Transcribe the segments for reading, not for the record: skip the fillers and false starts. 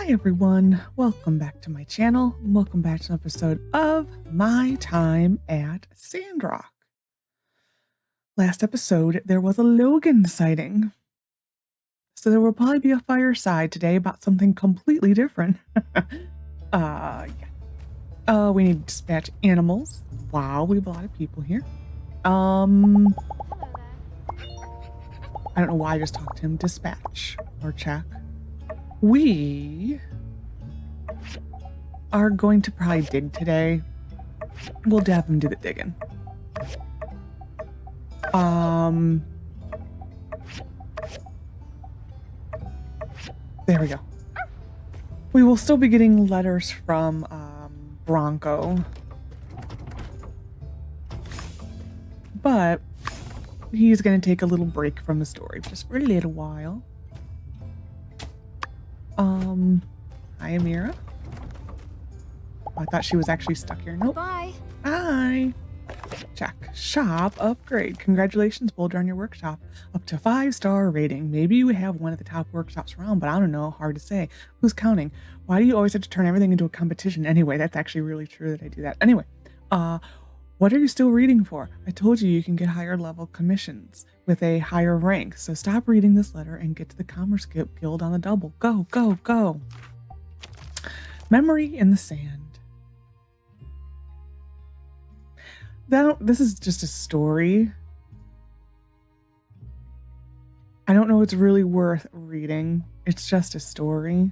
Hi everyone, welcome back to my channel. Welcome back to an episode of My Time at Sandrock. Last episode, there was a Logan sighting. So there will probably be a Fireside today about something completely different. We need to dispatch animals. Wow, we have a lot of people here. I don't know why I just talked to him. Dispatch or check. We are going to probably dig today. We'll have him do the digging. There we go. We will still be getting letters from Bronco. But he's going to take a little break from the story just for a little while. Hi, Amira. Oh, I thought she was actually stuck here. Nope. Bye. Hi. Check. Shop upgrade. Congratulations, Boulder, on your workshop. Up to 5-star rating. Maybe you have one of the top workshops around, but I don't know. Hard to say. Who's counting? Why do you always have to turn everything into a competition? Anyway, that's actually really true that I do that. Anyway, what are you still reading for? I told you you can get higher level commissions with a higher rank. So stop reading this letter and get to the Commerce Guild on the double. Go, go, go. Memory in the sand. This is just a story. I don't know it's really worth reading. It's just a story.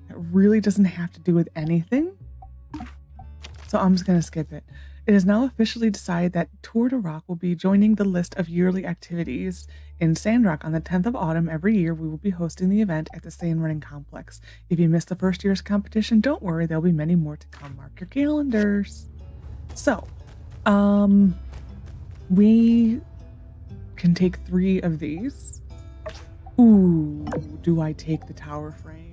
It really doesn't have to do with anything. So I'm just going to skip it. It is now officially decided that Tour de Rock will be joining the list of yearly activities in Sandrock. On the 10th of autumn every year, we will be hosting the event at the Sand Running Complex. If you missed the first year's competition, don't worry, there'll be many more to come. Mark your calendars. So, we can take 3 of these. Ooh, do I take the tower frame?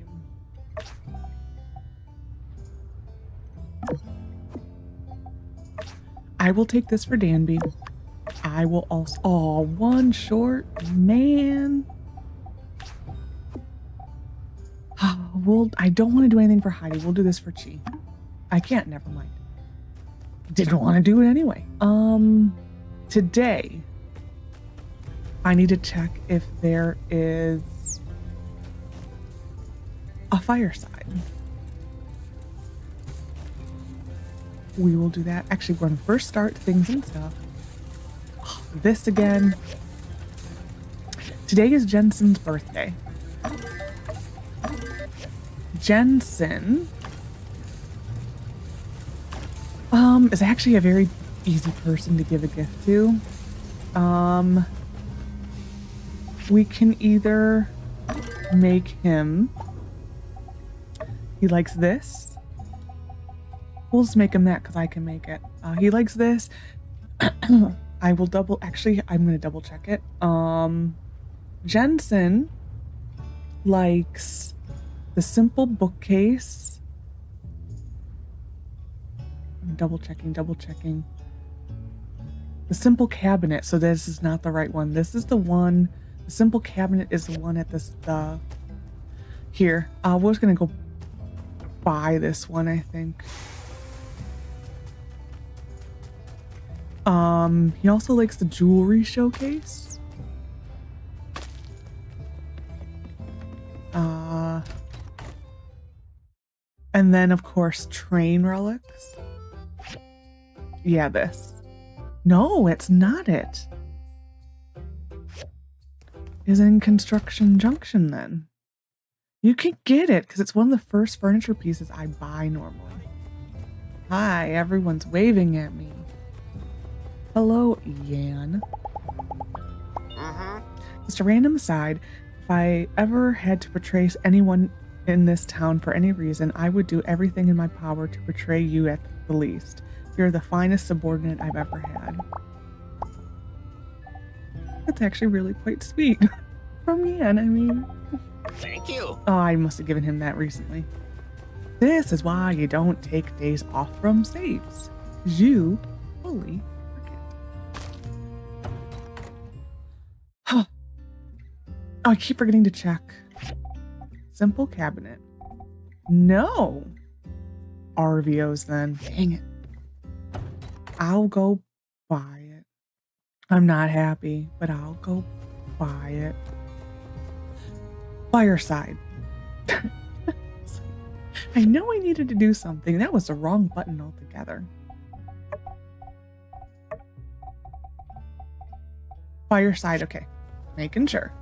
I will take this for Danby. I will also... Oh, one short, man. I don't want to do anything for Heidi. We'll do this for Chi. I can't, never mind. Didn't want to do it anyway. Today, I need to check if there is a Fireside. We will do that. Actually, we're going to first start things and stuff. Oh, this again. Today is Jensen's birthday. Jensen is actually a very easy person to give a gift to. We can either make him... He likes this. We'll just make him that because I can make it. He likes this. I will double... Actually, I'm going to double check it. Jensen likes the simple bookcase. I'm double checking. The simple cabinet. So this is not the right one. This is the one. The simple cabinet is the one at this... Here. We're just going to go buy this one, I think. He also likes the jewelry showcase. And then, of course, train relics. Yeah, this. No, it's not it. Is in Construction Junction, then. You can get it, because it's one of the first furniture pieces I buy normally. Hi, everyone's waving at me. Hello, Yan. Just a random aside, if I ever had to portray anyone in this town for any reason, I would do everything in my power to portray you at the least. You're the finest subordinate I've ever had. That's actually really quite sweet. From Yan, I mean. Thank you. Oh, I must have given him that recently. This is why you don't take days off from saves. You fully Oh, I keep forgetting to check. Simple cabinet. No. Arvio's then. Dang it. I'll go buy it. I'm not happy, but I'll go buy it. Fireside. I know I needed to do something. That was the wrong button altogether. Fireside, okay. Making sure.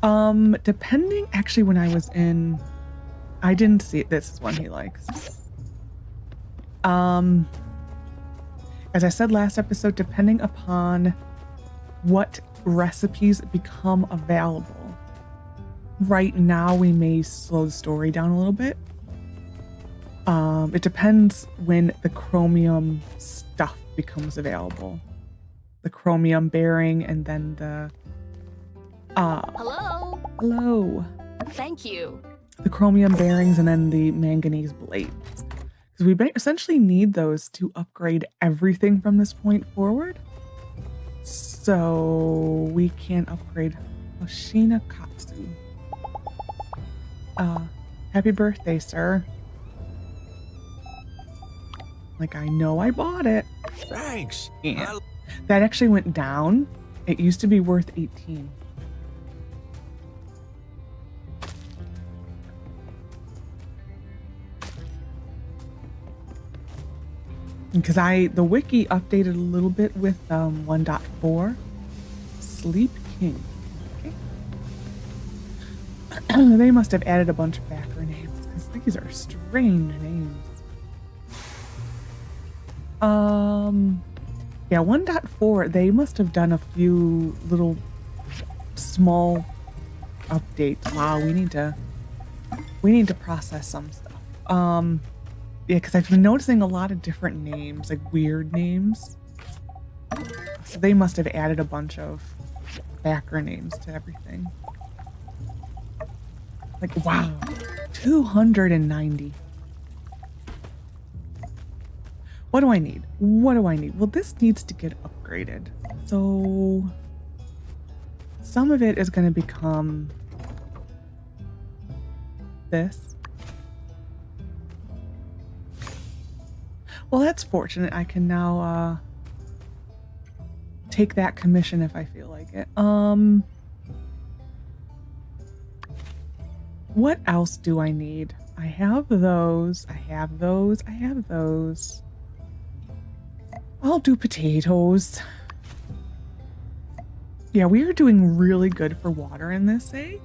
Depending, actually, when I was in, I didn't see it. This is one he likes. As I said last episode, depending upon what recipes become available, right now we may slow the story down a little bit. It depends when the chromium stuff becomes available. The chromium bearing and then the hello. Thank you. The chromium bearings and then the manganese blades. Because we essentially need those to upgrade everything from this point forward. So we can upgrade Hoshina Katsu. Happy birthday, sir. Like, I know I bought it. Thanks. Yeah. That actually went down. It used to be worth 18. Because the wiki updated a little bit with 1.4. Sleep King. Okay. They must have added a bunch of backer names because these are strange names. Yeah, 1.4, they must have done a few little small updates. Wow, we need to process some stuff. Yeah, because I've been noticing a lot of different names, like weird names. So they must have added a bunch of backer names to everything. Like, wow, 290. What do I need? What do I need? Well, this needs to get upgraded. So some of it is going to become this. Well, that's fortunate. I can now take that commission if I feel like it. What else do I need? I have those. I have those. I have those. I'll do potatoes. Yeah, we are doing really good for water in this, eh?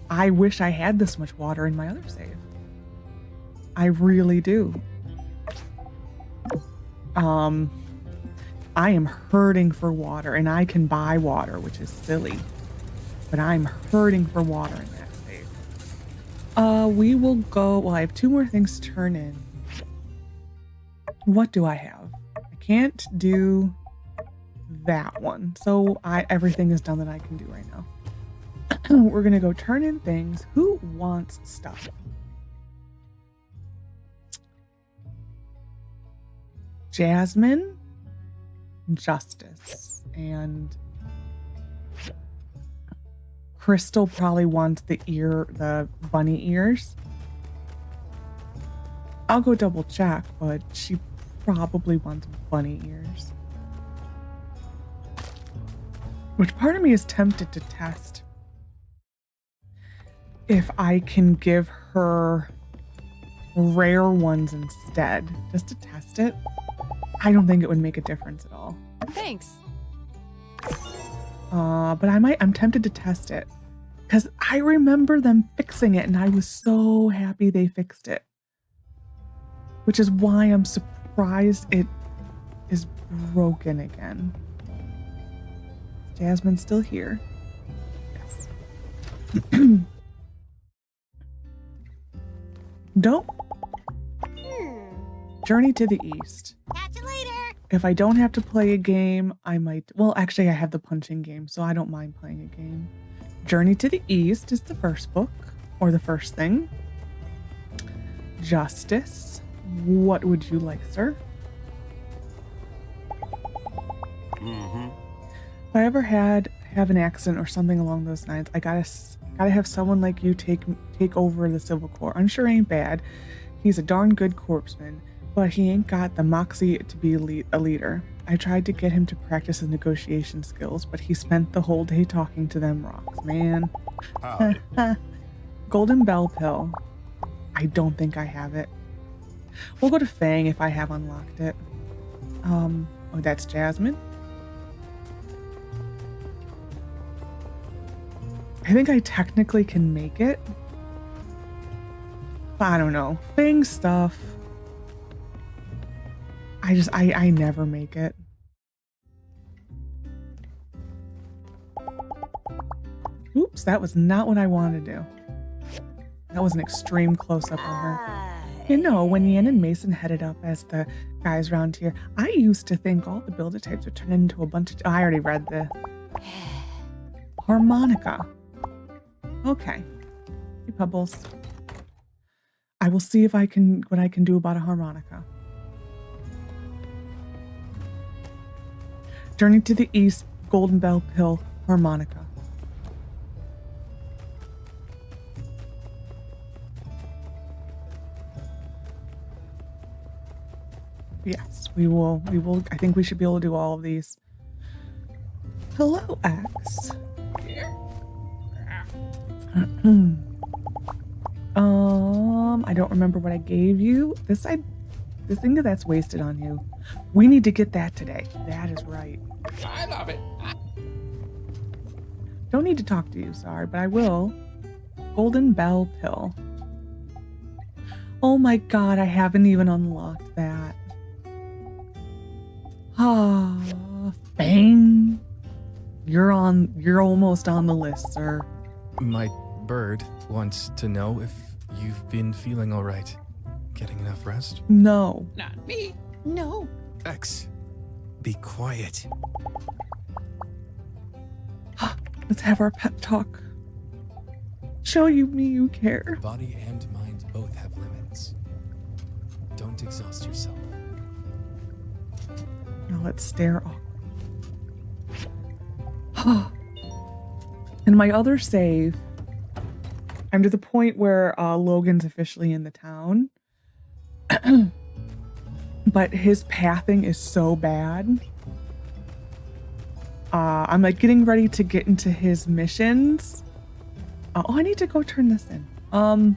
I wish I had this much water in my other save. I really do. I am hurting for water, and I can buy water, which is silly. But I'm hurting for water in that save. We will go, well, I have 2 more things to turn in. What do I have? I can't do that one. So everything is done that I can do right now. We're gonna go turn in things. Who wants stuff? Jasmine, Justice, and Crystal probably wants the bunny ears. I'll go double check, but she probably wants bunny ears. Which part of me is tempted to test if I can give her rare ones instead, just to test it. I don't think it would make a difference at all. Thanks. But I'm tempted to test it because I remember them fixing it and I was so happy they fixed it. Which is why I'm surprised it is broken again. Is Jasmine still here? Yes. Don't. Journey to the East. Catch you later. If I don't have to play a game, I might. Well, actually, I have the punching game, so I don't mind playing a game. Journey to the East is the first book, or the first thing. Justice. What would you like, sir? Mm-hmm. If I ever had have an accident or something along those lines, I gotta have someone like you take over the Civil Corp. I'm sure ain't bad. He's a darn good corpsman, but he ain't got the moxie to be a leader. I tried to get him to practice his negotiation skills, but he spent the whole day talking to them rocks, man. Golden Bell Pill. I don't think I have it. We'll go to Fang if I have unlocked it. Oh, that's Jasmine. I think I technically can make it. But I don't know. Fang stuff. I never make it. Oops, that was not what I wanted to do. That was an extreme close-up on her. You know, when Yan and Mason headed up as the guys around here, I used to think all the builder types would turn into a bunch of... I already read this. Harmonica. Okay. Hey, Pebbles. I will see if what I can do about a harmonica. Journey to the East, Golden Bell Pill, harmonica. Yes, we will. I think we should be able to do all of these. Hello, X. I don't remember what I gave you. This thing that's wasted on you. We need to get that today. That is right. I love it. Don't need to talk to you, sorry, but I will. Golden Bell Pill. Oh my god, I haven't even unlocked that. Ah, Fang. You're almost on the list, sir. My bird wants to know if you've been feeling all right. Getting enough rest? No. Not me. No. X, be quiet. Let's have our pep talk. Show me you care. Body and mind both have limits. Don't exhaust yourself. Now let's stare off. In my other save, I'm to the point where Logan's officially in the town. But his pathing is so bad. I'm like getting ready to get into his missions. I need to go turn this in. Well,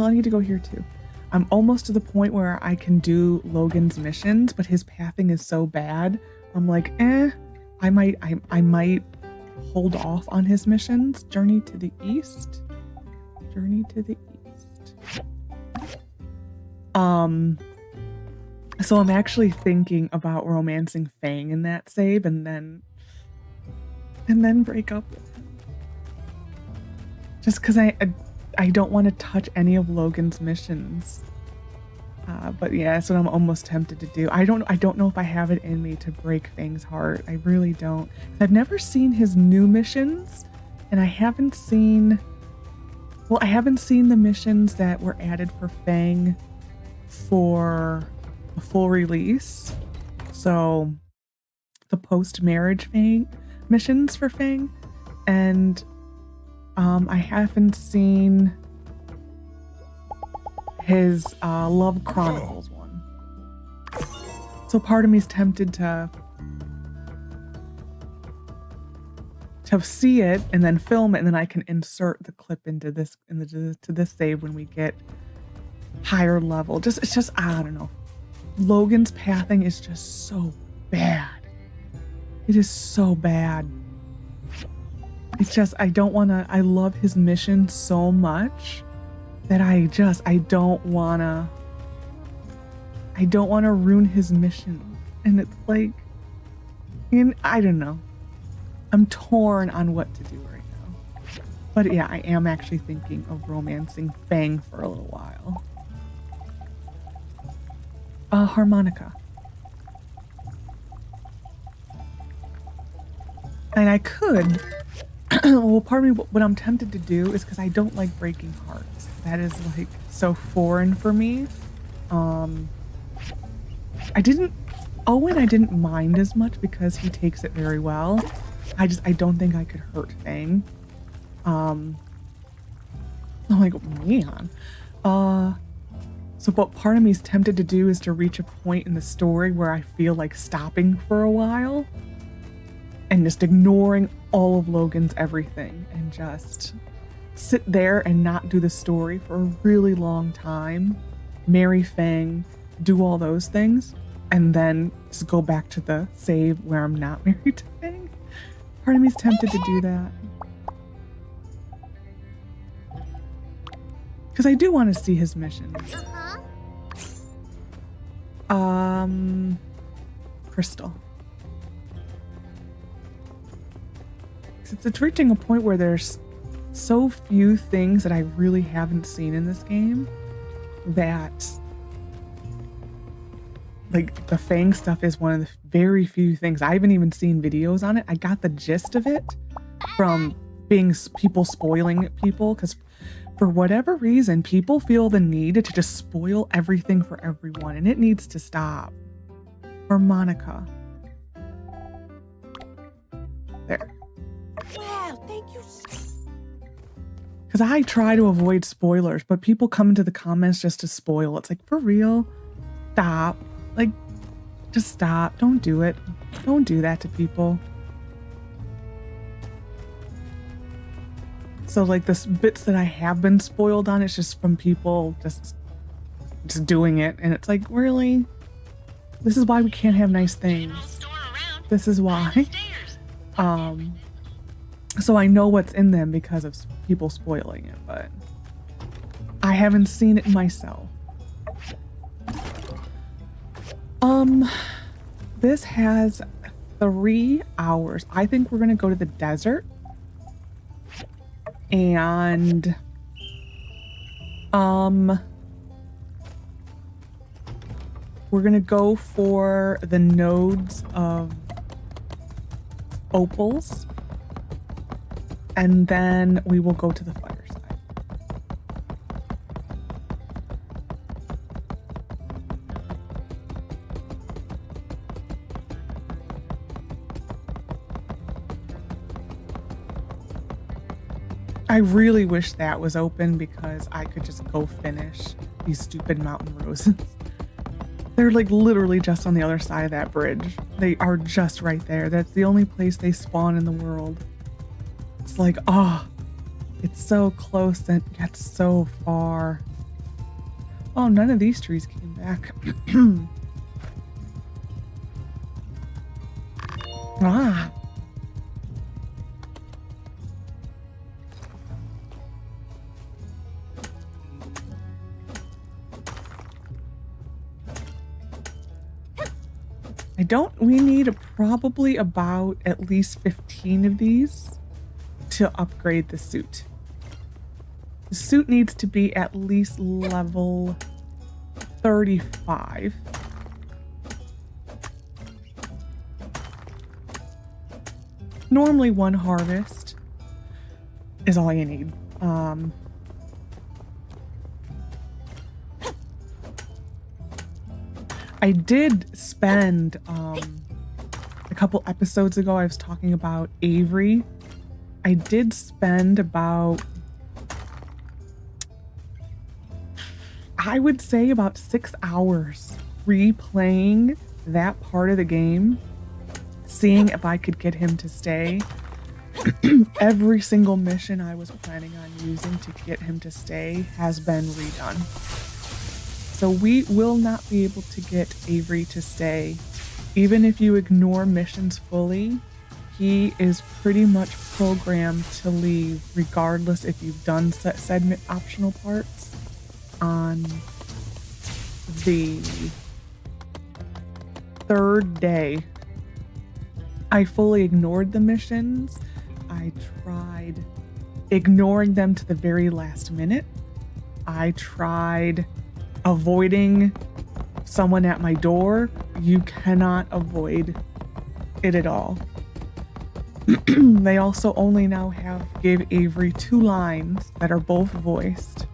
I need to go here too. I'm almost to the point where I can do Logan's missions, but his pathing is so bad. I'm like, I might hold off on his missions. Journey to the East. Journey to the East. So I'm actually thinking about romancing Fang in that save and then break up with him. Just because I don't want to touch any of Logan's missions. But yeah, that's what I'm almost tempted to do. I don't know if I have it in me to break Fang's heart. I really don't. I've never seen his new missions, and I haven't seen the missions that were added for Fang for a full release. So the post-marriage Fang missions for Fang, and I haven't seen his Love Chronicles one. So part of me is tempted to see it and then film it, and then I can insert the clip into this save when we get higher level. It's just I don't know. Logan's pathing is just so bad. It is so bad. It's just I love his mission so much that I don't wanna ruin his mission. And it's like, I don't know. I'm torn on what to do right now. But yeah, I am actually thinking of romancing Fang for a little while. Harmonica. And I could, well, part of me, what I'm tempted to do is because I don't like breaking hearts. That is like so foreign for me. Owen I didn't mind as much because he takes it very well. I don't think I could hurt Fang. I'm like, man. So what part of me is tempted to do is to reach a point in the story where I feel like stopping for a while and just ignoring all of Logan's everything and just sit there and not do the story for a really long time, marry Fang, do all those things, and then just go back to the save where I'm not married to Fang. Part of me is tempted to do that. Because I do want to see his mission. Crystal. It's reaching a point where there's so few things that I really haven't seen in this game that, like, the Fang stuff is one of the very few things. I haven't even seen videos on it. I got the gist of it from being people spoiling people, because for whatever reason, people feel the need to just spoil everything for everyone, and it needs to stop. Or Monica. There. Wow, thank you. Because I try to avoid spoilers, but people come into the comments just to spoil. It's like, for real? Stop. Like, just stop. Don't do it. Don't do that to people. So, like, the bits that I have been spoiled on, it's just from people just doing it. And it's like, really? This is why we can't have nice things. This is why. So I know what's in them because of people spoiling it, but I haven't seen it myself. This has 3 hours. I think we're gonna go to the desert. And we're gonna go for the nodes of opals, and then we will go to the Fireside. I really wish that was open because I could just go finish these stupid mountain roses. They're like literally just on the other side of that bridge. They are just right there. That's the only place they spawn in the world. It's like, oh, it's so close and yet so far. Oh, none of these trees came back. Ah. We need probably about at least 15 of these to upgrade the suit. The suit needs to be at least level 35. Normally 1 harvest is all you need. I did spend a couple episodes ago, I was talking about Avery. I did spend about, I would say about 6 hours replaying that part of the game, seeing if I could get him to stay. Every single mission I was planning on using to get him to stay has been redone. So we will not be able to get Avery to stay. Even if you ignore missions fully, he is pretty much programmed to leave regardless if you've done said optional parts on the 3rd day. I fully ignored the missions. I tried ignoring them to the very last minute. I tried avoiding someone at my door. You cannot avoid it at all. They also only now gave Avery 2 lines that are both voiced.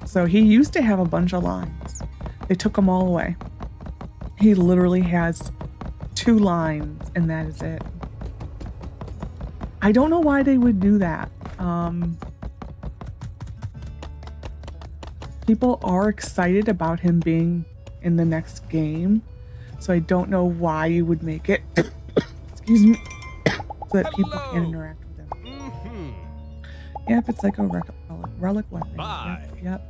So he used to have a bunch of lines. They took them all away. He literally has 2 lines and that is it. I don't know why they would do that. People are excited about him being in the next game, so I don't know why you would make it, excuse me, so that people can interact with him. Yep, it's like a relic weapon. Yep.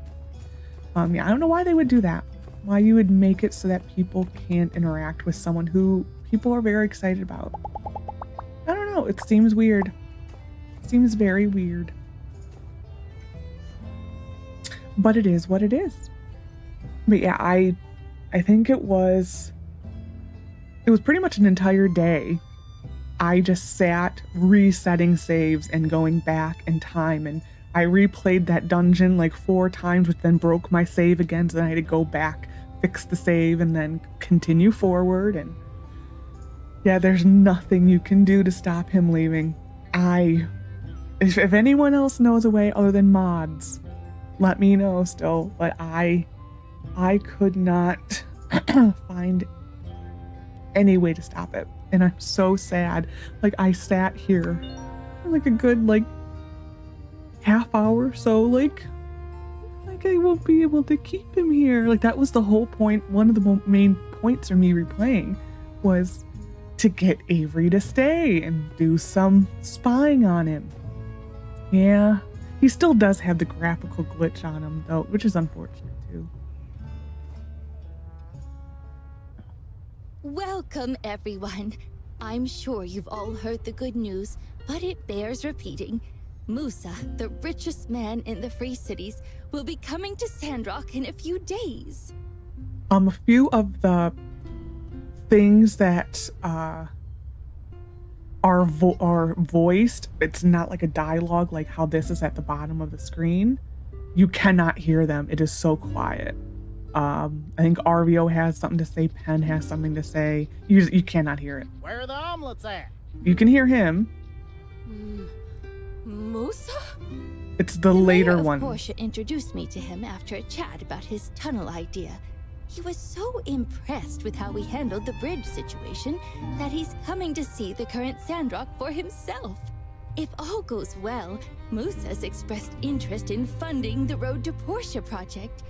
Yeah, I don't know why they would do that. Why you would make it so that people can't interact with someone who people are very excited about. I don't know. It seems weird. It seems very weird. But it is what it is. But yeah, I think it was pretty much an entire day. I just sat resetting saves and going back in time, and I replayed that dungeon like 4 times, which then broke my save again, so then I had to go back, fix the save, and then continue forward. And yeah, there's nothing you can do to stop him leaving. If anyone else knows a way other than mods, let me know still, but I could not find any way to stop it. And I'm so sad. Like, I sat here for like a good half hour, so like I won't be able to keep him here. Like, that was the whole point. One of the main points for me replaying was to get Avery to stay and do some spying on him. Yeah, he still does have the graphical glitch on him though, which is unfortunate too. Welcome, everyone. I'm sure you've all heard the good news, but it bears repeating. Musa, the richest man in the Free Cities, will be coming to Sandrock in a few days. A few of the things that are voiced, it's not like a dialogue like how this is at the bottom of the screen. You cannot hear them. It is so quiet. I think Arvio has something to say. Penn has something to say. You cannot hear it. Where are the omelets at? You can hear him. Musa? It's the later mayor one. of Portia introduced me to him after a chat about his tunnel idea. He was so impressed with how we handled the bridge situation that he's coming to see the current Sandrock for himself. If all goes well, Musa's expressed interest in funding the Road to Portia project.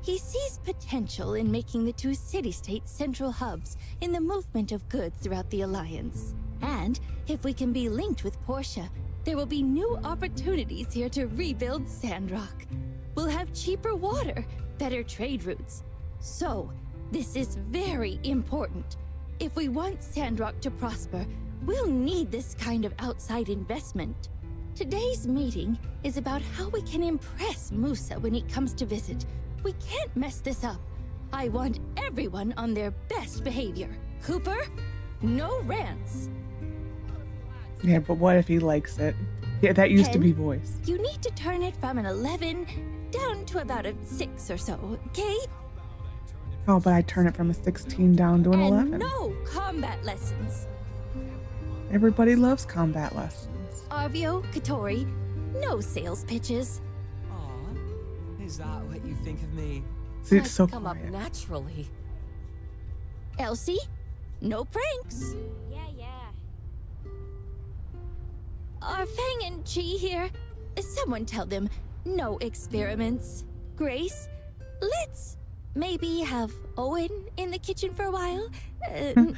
He sees potential in making the 2 city-states central hubs in the movement of goods throughout the Alliance. And if we can be linked with Portia, there will be new opportunities here to rebuild Sandrock. We'll have cheaper water, better trade routes. So, this is very important. If we want Sandrock to prosper, we'll need this kind of outside investment. Today's meeting is about how we can impress Musa when he comes to visit. We can't mess this up. I want everyone on their best behavior. Cooper, no rants. Yeah, but what if he likes it? Yeah, that used to Pen, be voice. You need to turn it from an 11 down to about a 6 or so, okay? Oh, but I turn it from a 16 down to an 11. And no combat lessons. Everybody loves combat lessons. Arvio, Katori, no sales pitches. Aw, is that what you think of me? See, it's so Come up quiet. naturally. Elsie, no pranks. Yeah. Are Fang and Chi here? Someone tell them, no experiments. Grace, let's maybe have Owen in the kitchen for a while.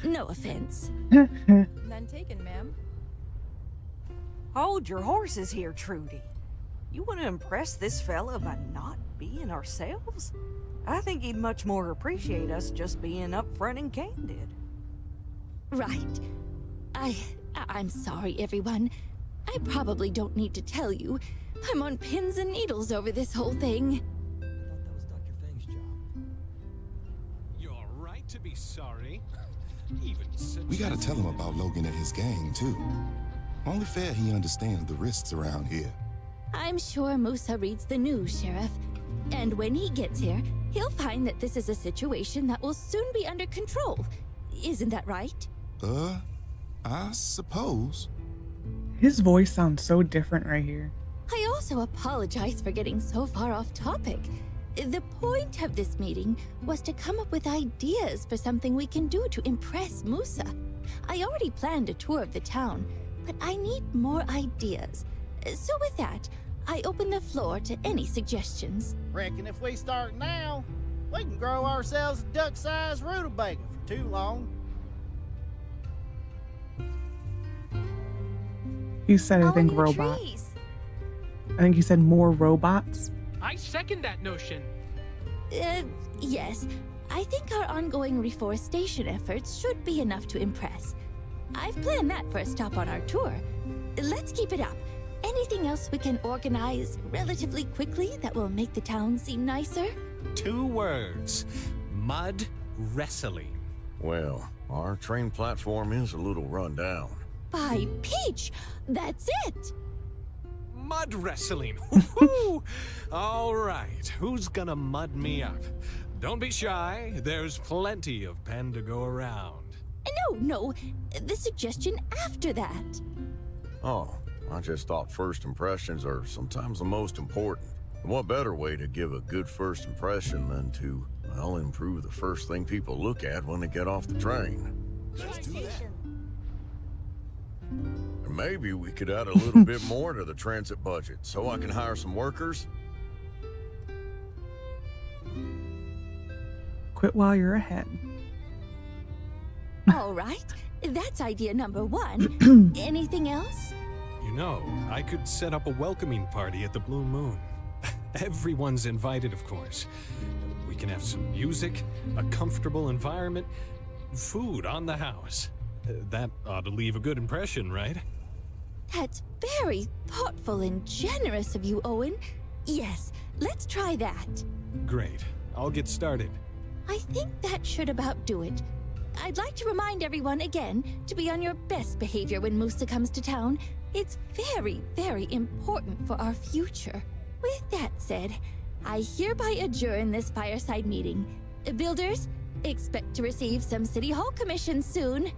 No offense. None taken, ma'am. Hold your horses here, Trudy. You want to impress this fella by not being ourselves? I think he'd much more appreciate us just being upfront and candid. Right. I'm sorry, everyone. I probably don't need to tell you. I'm on pins and needles over this whole thing. I thought that was Dr. Fang's job. You're right to be sorry. Even We gotta tell him about Logan and his gang, too. Only fair he understands the risks around here. I'm sure Musa reads the news, Sheriff. And when he gets here, he'll find that this is a situation that will soon be under control. Isn't that right? I suppose. His voice sounds so different right here. I also apologize for getting so far off topic. The point of this meeting was to come up with ideas for something we can do to impress Musa. I already planned a tour of the town, but I need more ideas. So with that, I open the floor to any suggestions. Reckon if we start now, we can grow ourselves a duck-sized rutabaga for too long. He said, I think All new robot. trees. I think he said more robots. I second that notion. Yes. I think our ongoing reforestation efforts should be enough to impress. I've planned that for a stop on our tour. Let's keep it up. Anything else we can organize relatively quickly that will make the town seem nicer? 2 words. Mud wrestling. Well, our train platform is a little run down. By Peach! That's it! Mud wrestling. Woohoo! All right, who's gonna mud me up? Don't be shy. There's plenty of pen to go around. No. The suggestion after that. Oh, I just thought first impressions are sometimes the most important. And what better way to give a good first impression than to, well, improve the first thing people look at when they get off the train? Let's do that. And maybe we could add a little bit more to the transit budget so I can hire some workers. Quit while you're ahead. All right. That's idea number 1. Anything else? You know, I could set up a welcoming party at the Blue Moon. Everyone's invited, of course. We can have some music, a comfortable environment, food on the house. That ought to leave a good impression, right? That's very thoughtful and generous of you, Owen. Yes, let's try that. Great. I'll get started. I think that should about do it. I'd like to remind everyone again to be on your best behavior when Musa comes to town. It's very, very important for our future. With that said, I hereby adjourn this fireside meeting. Builders, expect to receive some City Hall commissions soon.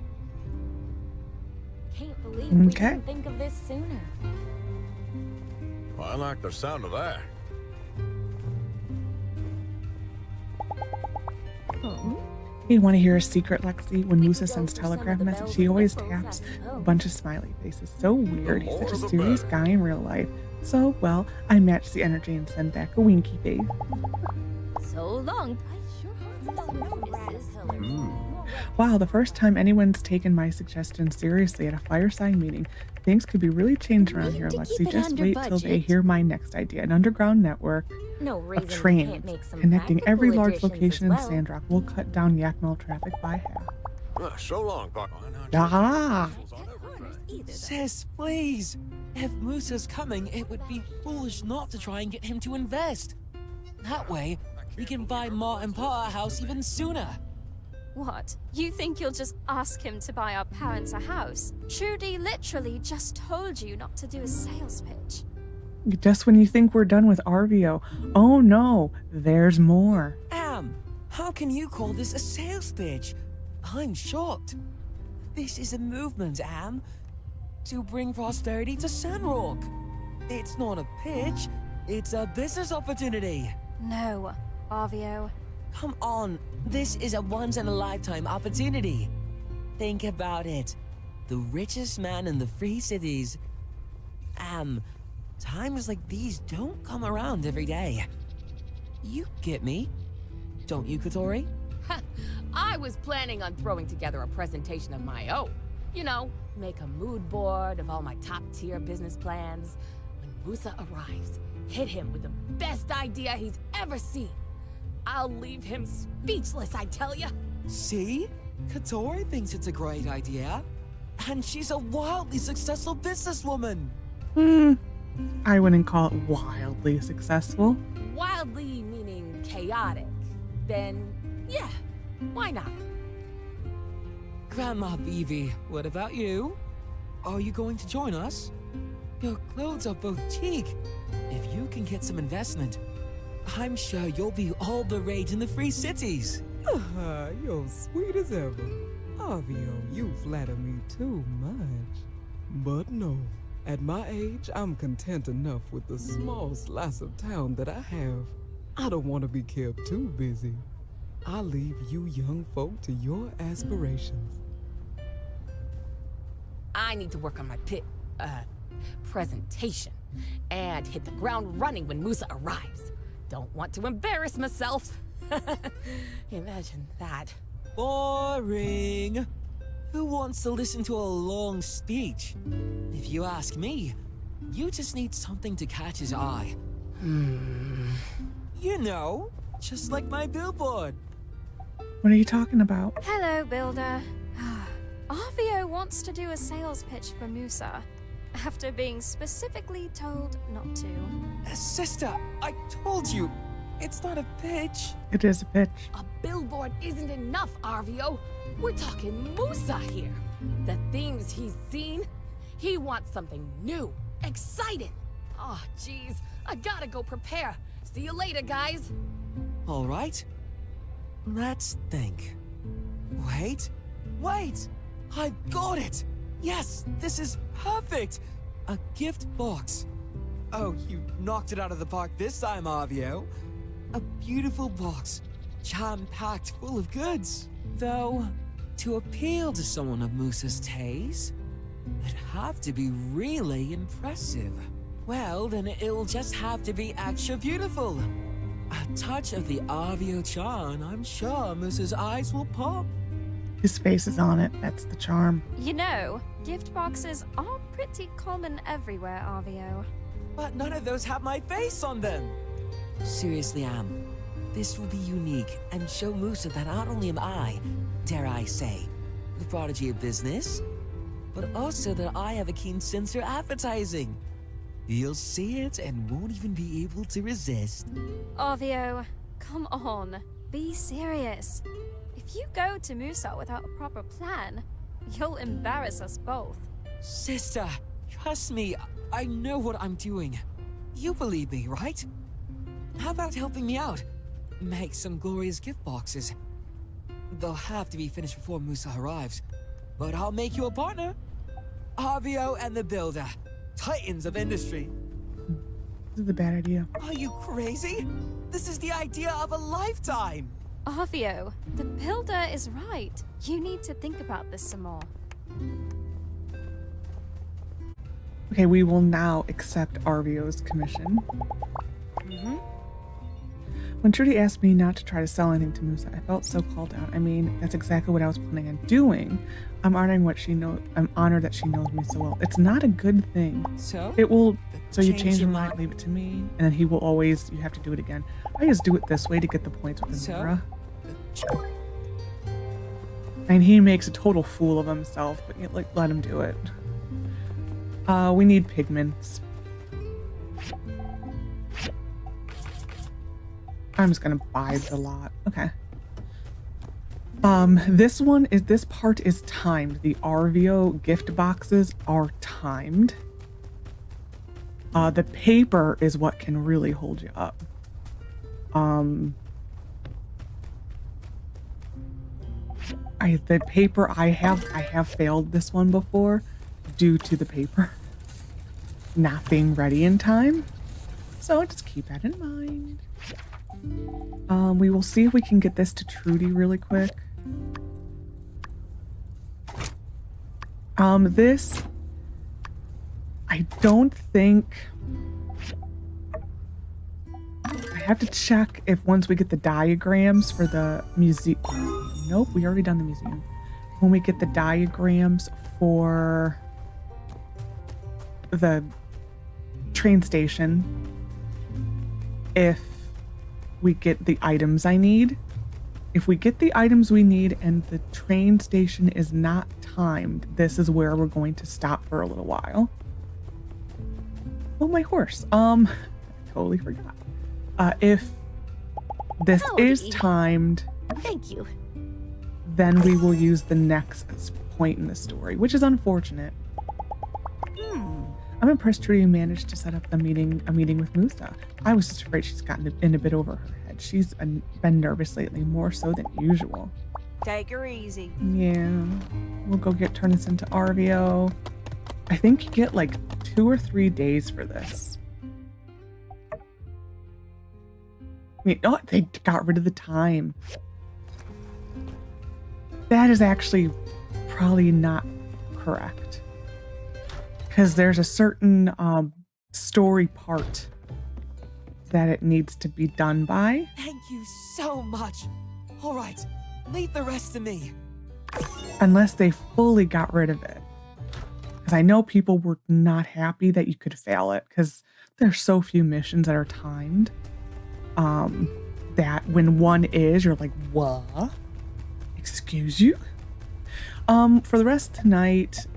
Can't believe we Okay. didn't think of this sooner. I like the sound of that. You want to hear a secret, Lexi? When Musa sends telegraph message, he always taps a bunch of smiley faces. So weird. He's such a serious guy in real life. So, well, I match the energy and send back a winky face. So long. I sure hope this is Wow, the first time anyone's taken my suggestion seriously at a fireside meeting. Things could be really changed around here, to Lexi. keep it Just under wait till they budget. hear my next idea. An underground network No reason of we trains can't make some connecting every practical large additions location in as well. Sandrock will cut down Yakmel traffic by half. So long, Papa. Ah! Sis, please. If Musa's coming, it would be foolish not to try and get him to invest. That way, we can buy Ma and Pa a house even sooner. What? You think you'll just ask him to buy our parents a house? Trudy literally just told you not to do a sales pitch. Just when you think we're done with Arvio. Oh no, there's more. How can you call this a sales pitch? I'm shocked. This is a movement, to bring prosperity to Sandrock. It's not a pitch, it's a business opportunity. No, Arvio. Come on, this is a once-in-a-lifetime opportunity. Think about it. The richest man in the Free Cities. Times like these don't come around every day. You get me, don't you, Katori? I was planning on throwing together a presentation of my own. You know, make a mood board of all my top-tier business plans. When Musa arrives, hit him with the best idea he's ever seen. I'll leave him speechless, I tell ya. See? Katori thinks it's a great idea. And she's a wildly successful businesswoman. I wouldn't call it wildly successful. Wildly meaning chaotic. Then, yeah, why not? Grandma Vivi, what about you? Are you going to join us? Your clothes are boutique. If you can get some investment, I'm sure you'll be all the rage in the Free Cities. You're sweet as ever. Arvio, you flatter me too much. But no, at my age, I'm content enough with the small slice of town that I have. I don't want to be kept too busy. I'll leave you young folk to your aspirations. I need to work on my presentation and hit the ground running when Musa arrives. Don't want to embarrass myself. Imagine that. Boring. Who wants to listen to a long speech? If you ask me, you just need something to catch his eye. You know, just like my billboard. What are you talking about? Hello, Builder. Arvio wants to do a sales pitch for Musa, after being specifically told not to. Sister, I told you, it's not a pitch. It is a pitch. A billboard isn't enough, Arvio. We're talking Musa here. The things he's seen, he wants something new, exciting. Oh, jeez, I gotta go prepare. See you later, guys. All right. Let's think. Wait. I've got it. Yes, this is perfect. A gift box. Oh, you knocked it out of the park this time, Arvio. A beautiful box, jam-packed full of goods. Though, to appeal to someone of Musa's taste, it'd have to be really impressive. Well, then it'll just have to be extra beautiful. A touch of the Arvio charm, I'm sure Musa's eyes will pop. His face is on it. That's the charm. You know, gift boxes are pretty common everywhere, Arvio. But none of those have my face on them. Seriously, Am, this will be unique and show Musa that not only am I, dare I say, the prodigy of business, but also that I have a keen sense for advertising. You'll see it and won't even be able to resist. Arvio, come on. Be serious. If you go to Musa without a proper plan, you'll embarrass us both. Sister, trust me, I know what I'm doing. You believe me, right? How about helping me out? Make some glorious gift boxes. They'll have to be finished before Musa arrives, but I'll make you a partner. Arvio and the Builder, titans of industry. This is a bad idea. Are you crazy? This is the idea of a lifetime. Arvio, the Builder is right. You need to think about this some more. Okay, we will now accept Arvio's commission. When Trudy asked me not to try to sell anything to Musa, I felt so called out. I mean, that's exactly what I was planning on doing. I'm honored that she knows me so well. It's not a good thing. So? It will. So you change your mind, leave it to me, and then he will always. You have to do it again. I just do it this way to get the points with the mirror. And he makes a total fool of himself, but you let him do it. We need pigments. I'm just gonna buy the lot. Okay. This part is timed. The Arvio gift boxes are timed. The paper is what can really hold you up. The paper I have failed this one before due to the paper not being ready in time. So just keep that in mind. We will see if we can get this to Trudy really quick. This, I don't think, I have to check if once we get the diagrams for the museum, nope, we already done the museum. When we get the diagrams for the train station, if we get the items I need. If we get the items we need and the train station is not timed, this is where we're going to stop for a little while. Oh, my horse. I totally forgot. If this is timed, thank you. Then we will use the next point in the story, which is unfortunate. I'm impressed Trudy managed to set up a meeting with Musa. I was just afraid she's gotten in a bit over her head. She's been nervous lately, more so than usual. Take her easy. Yeah. We'll go turn this into Arvio. I think you get like 2 or 3 days for this. I mean, oh, they got rid of the time. That is actually probably not correct. because there's a certain story part that it needs to be done by. Thank you so much. All right, leave the rest to me. Unless they fully got rid of it. Because I know people were not happy that you could fail it, because there's so few missions that are timed. That when one is, you're like, what? Excuse you? For the rest of tonight,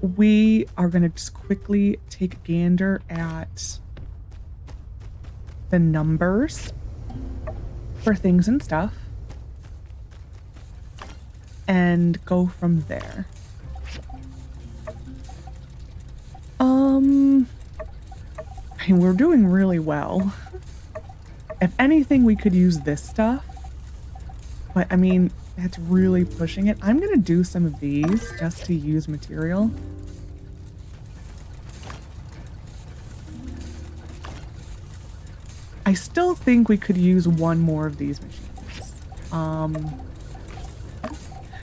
we are going to just quickly take a gander at the numbers for things and stuff and go from there. I mean, we're doing really well. If anything, we could use this stuff, but I mean, that's really pushing it. I'm gonna do some of these just to use material. I still think we could use one more of these machines.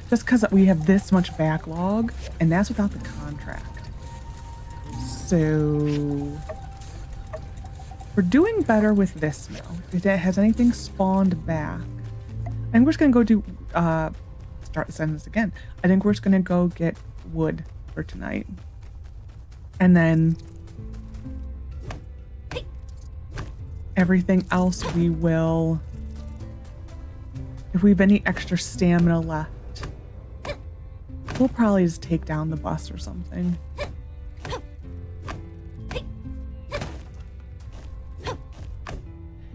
Just because we have this much backlog, and that's without the contract. So we're doing better with this now. Has anything spawned back? And we're just gonna go do start the sentence again. I think we're just gonna go get wood for tonight. And then everything else we will, if we have any extra stamina left, we'll probably just take down the bus or something.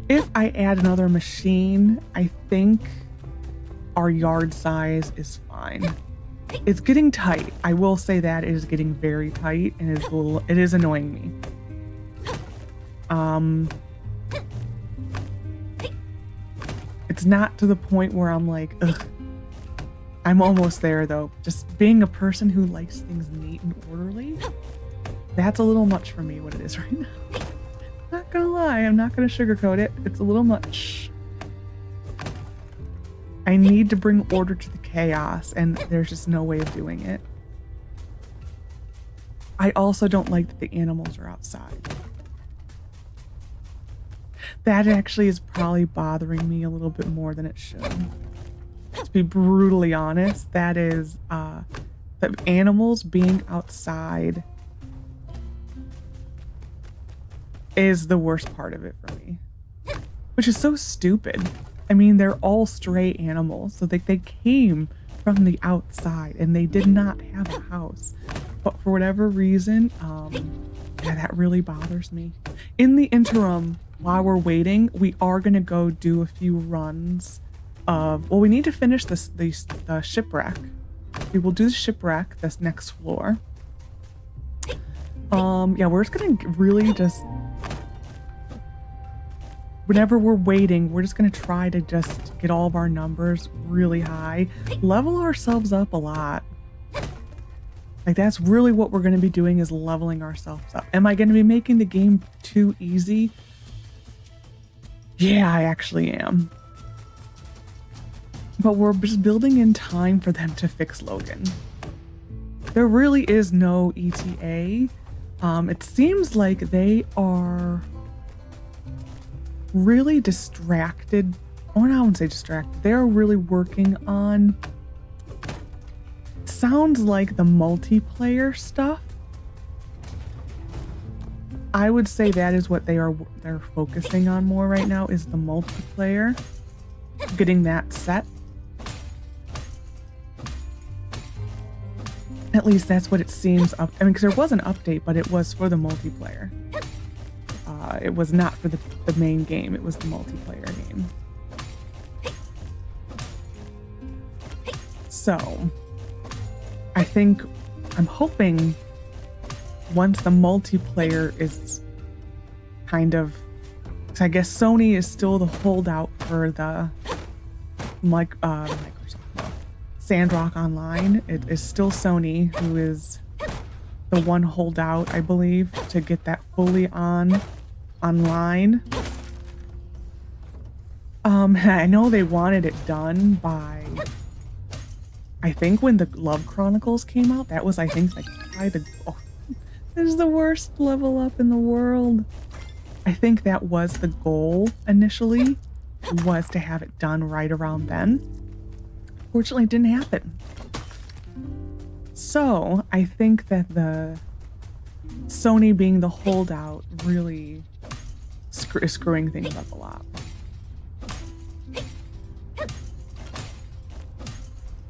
If I add another machine, I think our yard size is fine. It's getting tight. I will say that it is getting very tight, and it is annoying me. It's not to the point where I'm like, ugh. I'm almost there though. Just being a person who likes things neat and orderly, that's a little much for me, what it is right now. Not gonna lie, I'm not gonna sugarcoat it. It's a little much. I need to bring order to the chaos, and there's just no way of doing it. I also don't like that the animals are outside. That actually is probably bothering me a little bit more than it should. To be brutally honest, that is the animals being outside is the worst part of it for me, which is so stupid. I mean, they're all stray animals, so they came from the outside and they did not have a house, but for whatever reason, yeah, that really bothers me. In the interim, while we're waiting, we are gonna go do a few runs of, well, we need to finish the shipwreck. We will do the shipwreck, this next floor. Yeah, we're just gonna really just, whenever we're waiting, we're just gonna try to just get all of our numbers really high, level ourselves up a lot. Like, that's really what we're gonna be doing, is leveling ourselves up. Am I gonna be making the game too easy? Yeah, I actually am. But we're just building in time for them to fix Logan. There really is no ETA. It seems like they are really distracted. Or I wouldn't say distracted. They're really working on, sounds like the multiplayer stuff. I would say that is what they're focusing on more right now, is the multiplayer. Getting that set. At least that's what it seems. I mean, because there was an update, but it was for the multiplayer. It was not for the main game. It was the multiplayer game. So, I'm hoping once the multiplayer is kind of, because I guess Sony is still the holdout for the Microsoft. Sandrock Online. It is still Sony who is the one holdout, I believe, to get that fully online. I know they wanted it done by, I think when the Love Chronicles came out, that was, I think, like probably This is the worst level up in the world. I think that was the goal initially, was to have it done right around then. Fortunately, it didn't happen. So I think that the Sony being the holdout really is screwing things up a lot.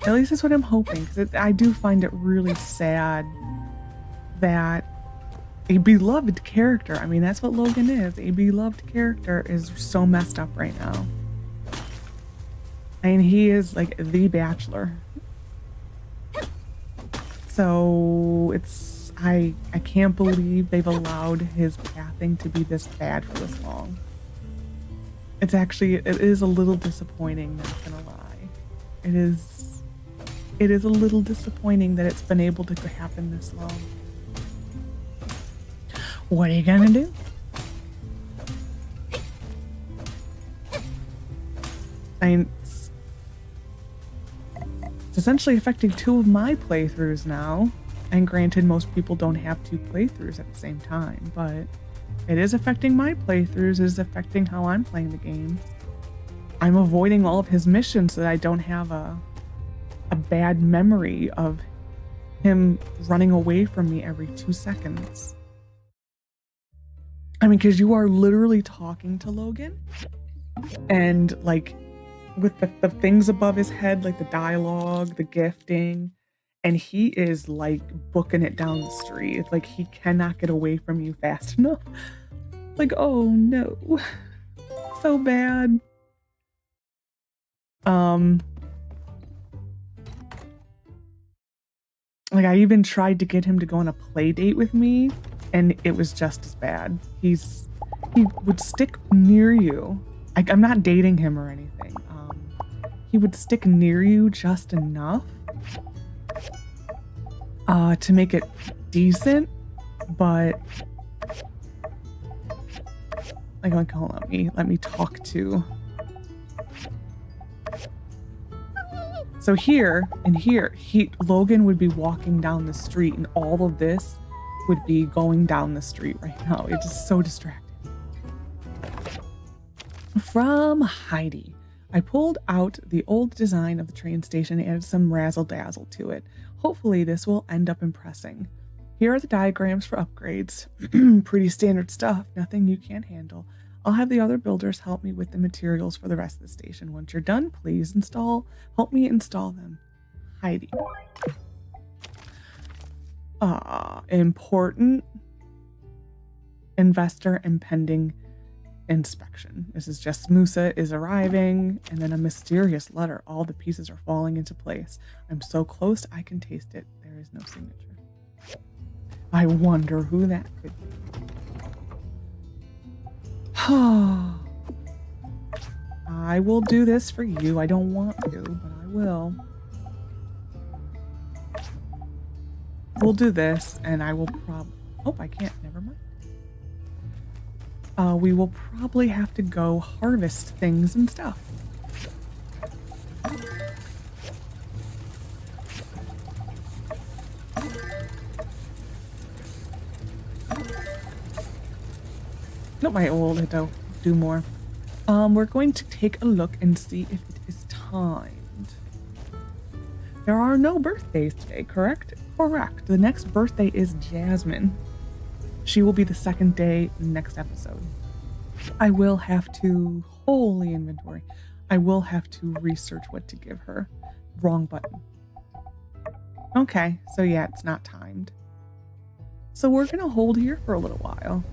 At least that's what I'm hoping, because I do find it really sad that a beloved character, I mean, that's what Logan is, a beloved character is so messed up right now. I mean, he is like the Bachelor. So it's, I can't believe they've allowed his pathing to be this bad for this long. It's actually, it is a little disappointing, not gonna lie. It is a little disappointing that it's been able to happen this long. What are you gonna do? I mean, it's essentially affecting 2 of my playthroughs now. And granted, most people don't have 2 playthroughs at the same time, but it is affecting my playthroughs, it is affecting how I'm playing the game. I'm avoiding all of his missions so that I don't have a bad memory of him running away from me every 2 seconds. I mean, because you are literally talking to Logan, and like with the things above his head, like the dialogue, the gifting, and he is like booking it down the street. It's like he cannot get away from you fast enough. Like, oh no, so bad. Like, I even tried to get him to go on a play date with me, and it was just as bad. He would stick near you. I'm not dating him or anything. He would stick near you just enough to make it decent, but like hold on, let me talk to. So here and here, Logan would be walking down the street, and all of this would be going down the street right now. It's just so distracting. From Heidi. I pulled out the old design of the train station and added some razzle-dazzle to it. Hopefully this will end up impressing. Here are the diagrams for upgrades. Pretty standard stuff, nothing you can't handle. I'll have the other builders help me with the materials for the rest of the station. Once you're done, please help me install them. Heidi. Important investor and pending inspection. This is just Musa is arriving, and then a mysterious letter. All the pieces are falling into place. I'm so close I can taste it. There is no signature. I wonder who that could be. I will do this for you. I don't want to, but I will. We'll do this, and I will probably... Oh, I can't. Never mind. We will probably have to go harvest things and stuff. Nope, I will do more. We're going to take a look and see if it is timed. There are no birthdays today, correct? Correct. The next birthday is Jasmine. She will be the second day next episode. I will have to... Holy inventory. I will have to research what to give her. Wrong button. Okay, so yeah, it's not timed. So we're gonna hold here for a little while.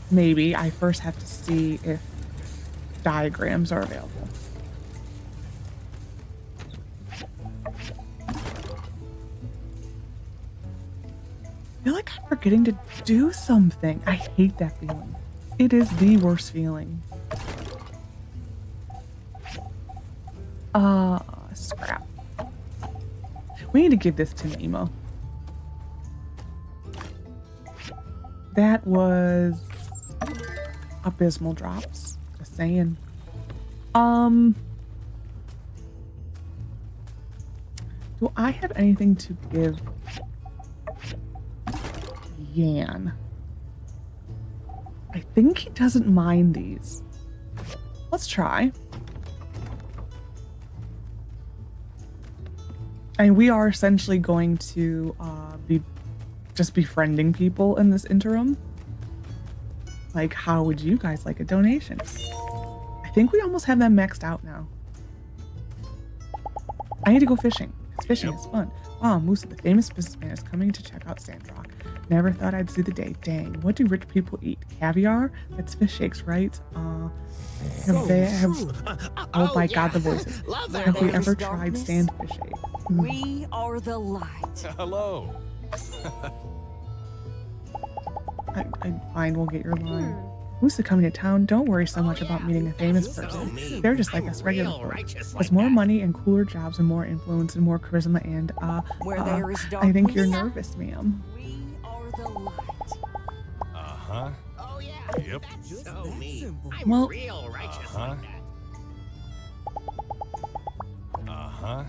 Maybe I first have to see if diagrams are available. I feel like I'm forgetting to do something. I hate that feeling. It is the worst feeling. Scrap. We need to give this to Nemo. That was abysmal drops. Just saying. Do I have anything to give Yan? I think he doesn't mind these. Let's try. And we are essentially going to be just befriending people in this interim. Like, how would you guys like a donation? I think we almost have them maxed out now. I need to go fishing. Fishing is fun. Wow, Musa, the famous businessman, is coming to check out Sandrock. Never thought I'd see the day. Dang, what do rich people eat? Caviar? That's fish shakes, right? Oh my god, the voices. Have we ever tried sand fish shake? We are the light. Hello. Fine, we'll get your line. Musa coming to town. Don't worry so much about meeting a famous person. They're just like us regular folk. There's more money and cooler jobs and more influence and more charisma and I think you're nervous, ma'am. We are the light. Uh-huh. Oh yeah. Yep. That's so me. I'm Well, real righteous like that. Uh-huh.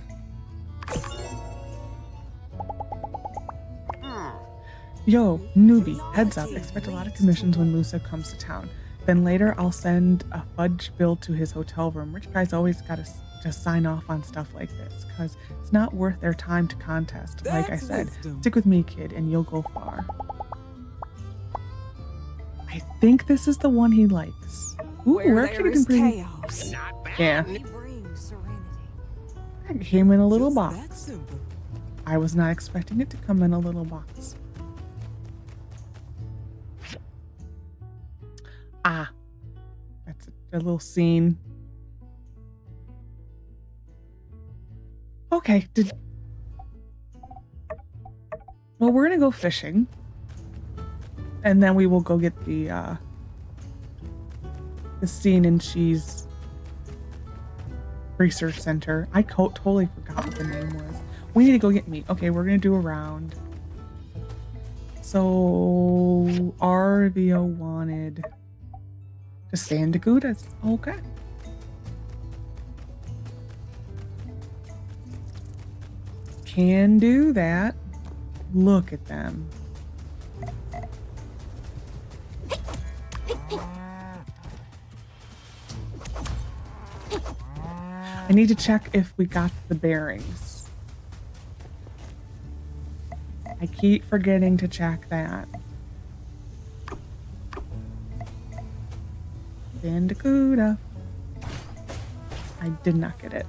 Yo, newbie, heads up, expect a lot of commissions when Musa comes to town. Then later I'll send a fudge bill to his hotel room. Rich guys always gotta just sign off on stuff like this, cause it's not worth their time to contest. Like I said, stick with me, kid, and you'll go far. I think this is the one he likes. Ooh, we're actually getting pretty... Chaos. Not bad. Yeah. We bring serenity. That came in a little box. I was not expecting it to come in a little box. Ah, that's a little scene. Okay, well, we're gonna go fishing, and then we will go get the Scene and Cheese Research Center. I totally forgot what the name was. We need to go get meat. Okay, we're gonna do a round. So Arvio wanted the Sandagudas. Okay. Can do that. Look at them. I need to check if we got the bearings. I keep forgetting to check that. Bandicoota. I did not get it.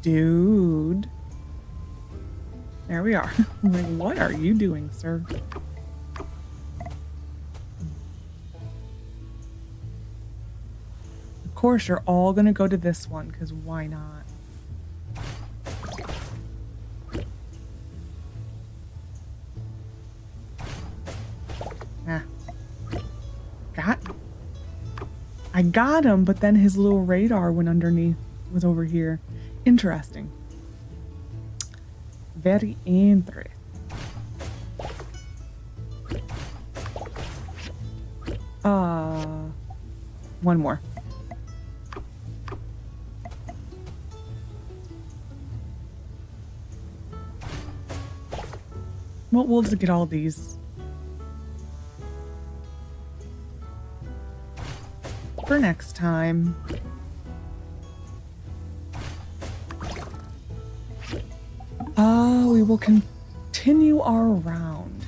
Dude. There we are. I'm like, what are you doing, sir? Of course, you're all gonna go to this one, because why not? I got him, but then his little radar went underneath, was over here. Interesting. Very interesting. One more. Well, we'll just get all these. For next time. We will continue our round.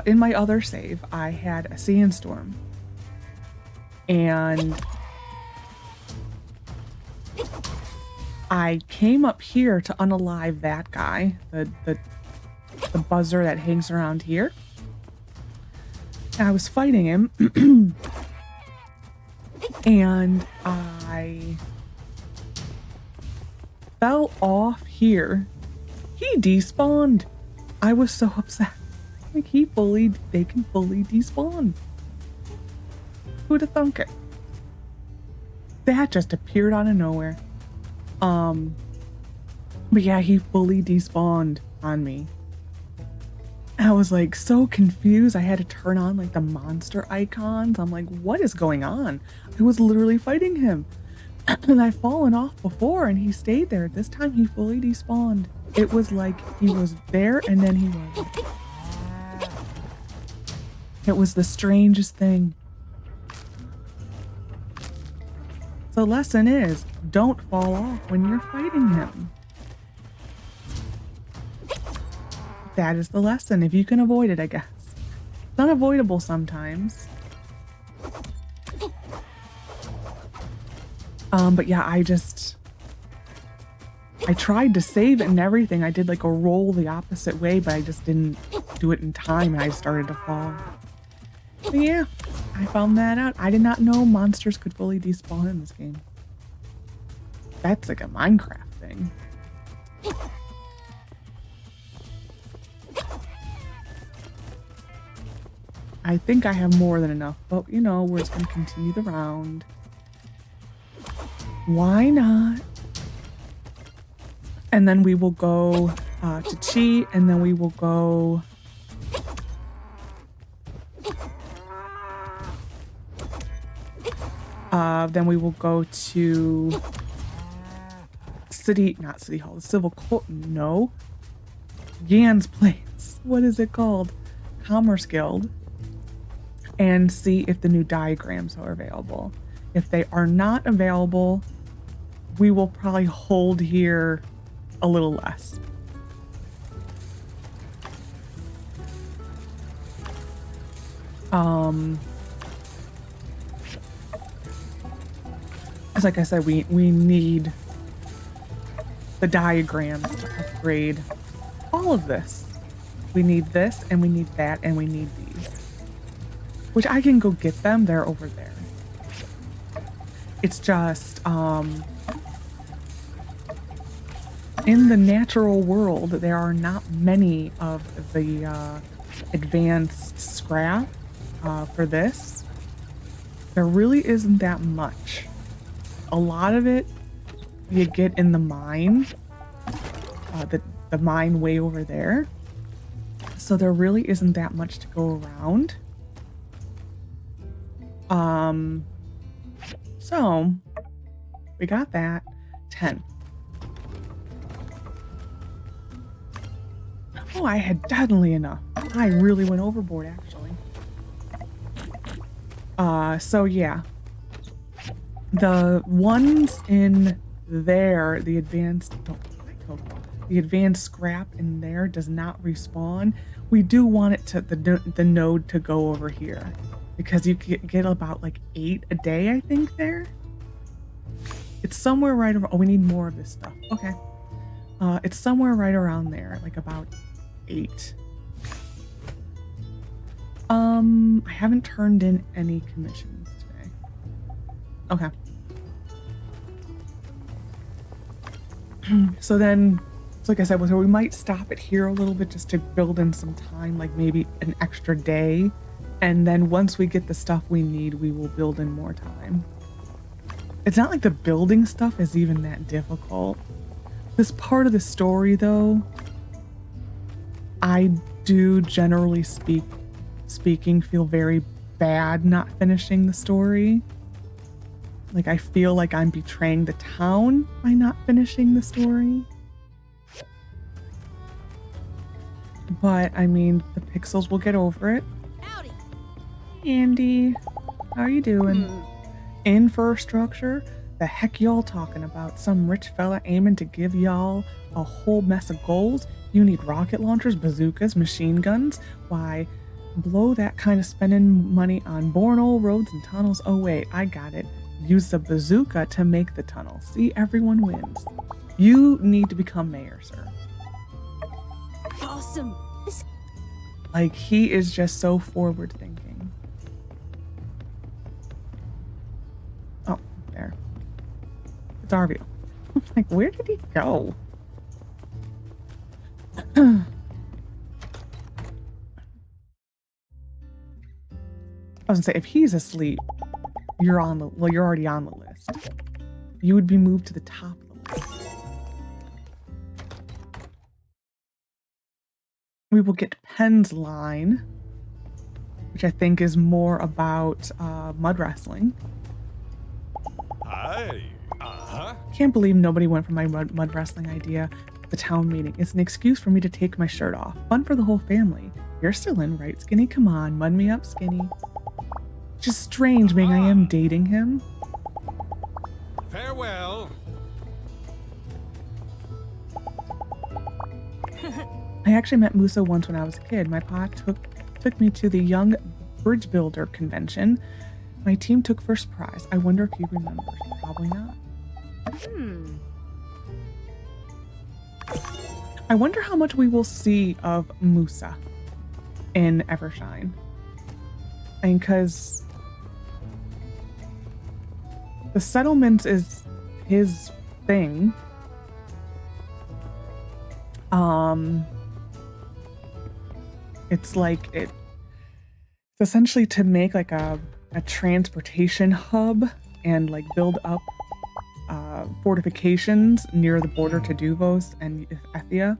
In my other save, I had a sandstorm. And I came up here to unalive that guy, the buzzer that hangs around here. I was fighting him, and I fell off here. He despawned. I was so upset. Like, they can fully despawn. Who'd have thunk it? That just appeared out of nowhere. But yeah, he fully despawned on me. I was like so confused. I had to turn on like the monster icons. I'm like, what is going on? I was literally fighting him. And I've fallen off before and he stayed there. This time he fully despawned. It was like he was there and then he wasn't. It was the strangest thing. The lesson is, don't fall off when you're fighting him. That is the lesson, if you can avoid it, I guess. It's unavoidable sometimes. But yeah, I tried to save it and everything. I did like a roll the opposite way, but I just didn't do it in time and I started to fall. But yeah, I found that out. I did not know monsters could fully despawn in this game. That's like a Minecraft thing. I think I have more than enough, but you know, we're just gonna continue the round. Why not? And then we will go to cheat, and then we will go then we will go to not City Hall, the Civil Corp, no. Gan's Place. What is it called? Commerce Guild. And see if the new diagrams are available. If they are not available, we will probably hold here a little less. Because like I said, we need the diagrams to upgrade all of this. We need this, and we need that, and we need these. Which I can go get them, they're over there. It's just, in the natural world, there are not many of the advanced scrap for this. There really isn't that much. A lot of it you get in the mine, the mine way over there. So there really isn't that much to go around. So we got that. 10. Oh, I had definitely enough. I really went overboard, actually. So yeah. The ones in there, the advanced scrap in there does not respawn. We do want it to the node to go over here because you get about like 8 a day, I think. There, it's somewhere right around. Oh, we need more of this stuff. Okay, it's somewhere right around there, like about 8. I haven't turned in any commissions today. Okay. So then, like I said, so we might stop it here a little bit just to build in some time, like maybe an extra day. And then once we get the stuff we need, we will build in more time. It's not like the building stuff is even that difficult. This part of the story, though, I do generally speaking feel very bad not finishing the story. Like, I feel like I'm betraying the town by not finishing the story. But, I mean, the pixels will get over it. Howdy. Andy, how are you doing? Infrastructure? The heck y'all talking about? Some rich fella aiming to give y'all a whole mess of gold? You need rocket launchers, bazookas, machine guns? Why, blow that kind of spending money on boring old roads and tunnels. Oh wait, I got it. Use the bazooka to make the tunnel. See, everyone wins. You need to become mayor, sir. Awesome. Like, he is just so forward thinking. Oh, there. It's Arvio. I'm like, where did he go? I was gonna say, if he's asleep, you're already on the list. You would be moved to the top of the list. We will get Penn's line, which I think is more about mud wrestling. Hi. Can't believe nobody went for my mud wrestling idea at the town meeting. It's an excuse for me to take my shirt off. Fun for the whole family. You're still in, right, Skinny? Come on, mud me up, Skinny. Just strange being I am dating him. Farewell. I actually met Musa once when I was a kid. My pa took me to the Young Bridge Builder convention. My team took first prize. I wonder if he remembers. Probably not. I wonder how much we will see of Musa in Evershine. And because the settlements is his thing. It's like it's essentially to make like a transportation hub and like build up fortifications near the border to Duvos and Ethia.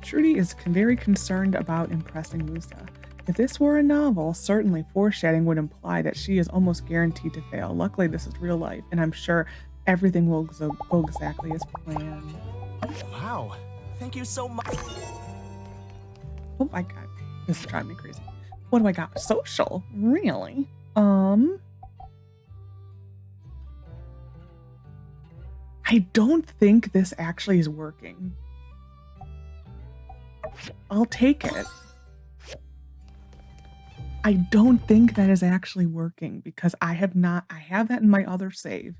Trudy is very concerned about impressing Musa. If this were a novel, certainly foreshadowing would imply that she is almost guaranteed to fail. Luckily, this is real life, and I'm sure everything will go exactly as planned. Wow, thank you so much. Oh my god, this is driving me crazy. What do I got? Social? Really? I don't think this actually is working. I'll take it. I don't think that is actually working because I have that in my other save,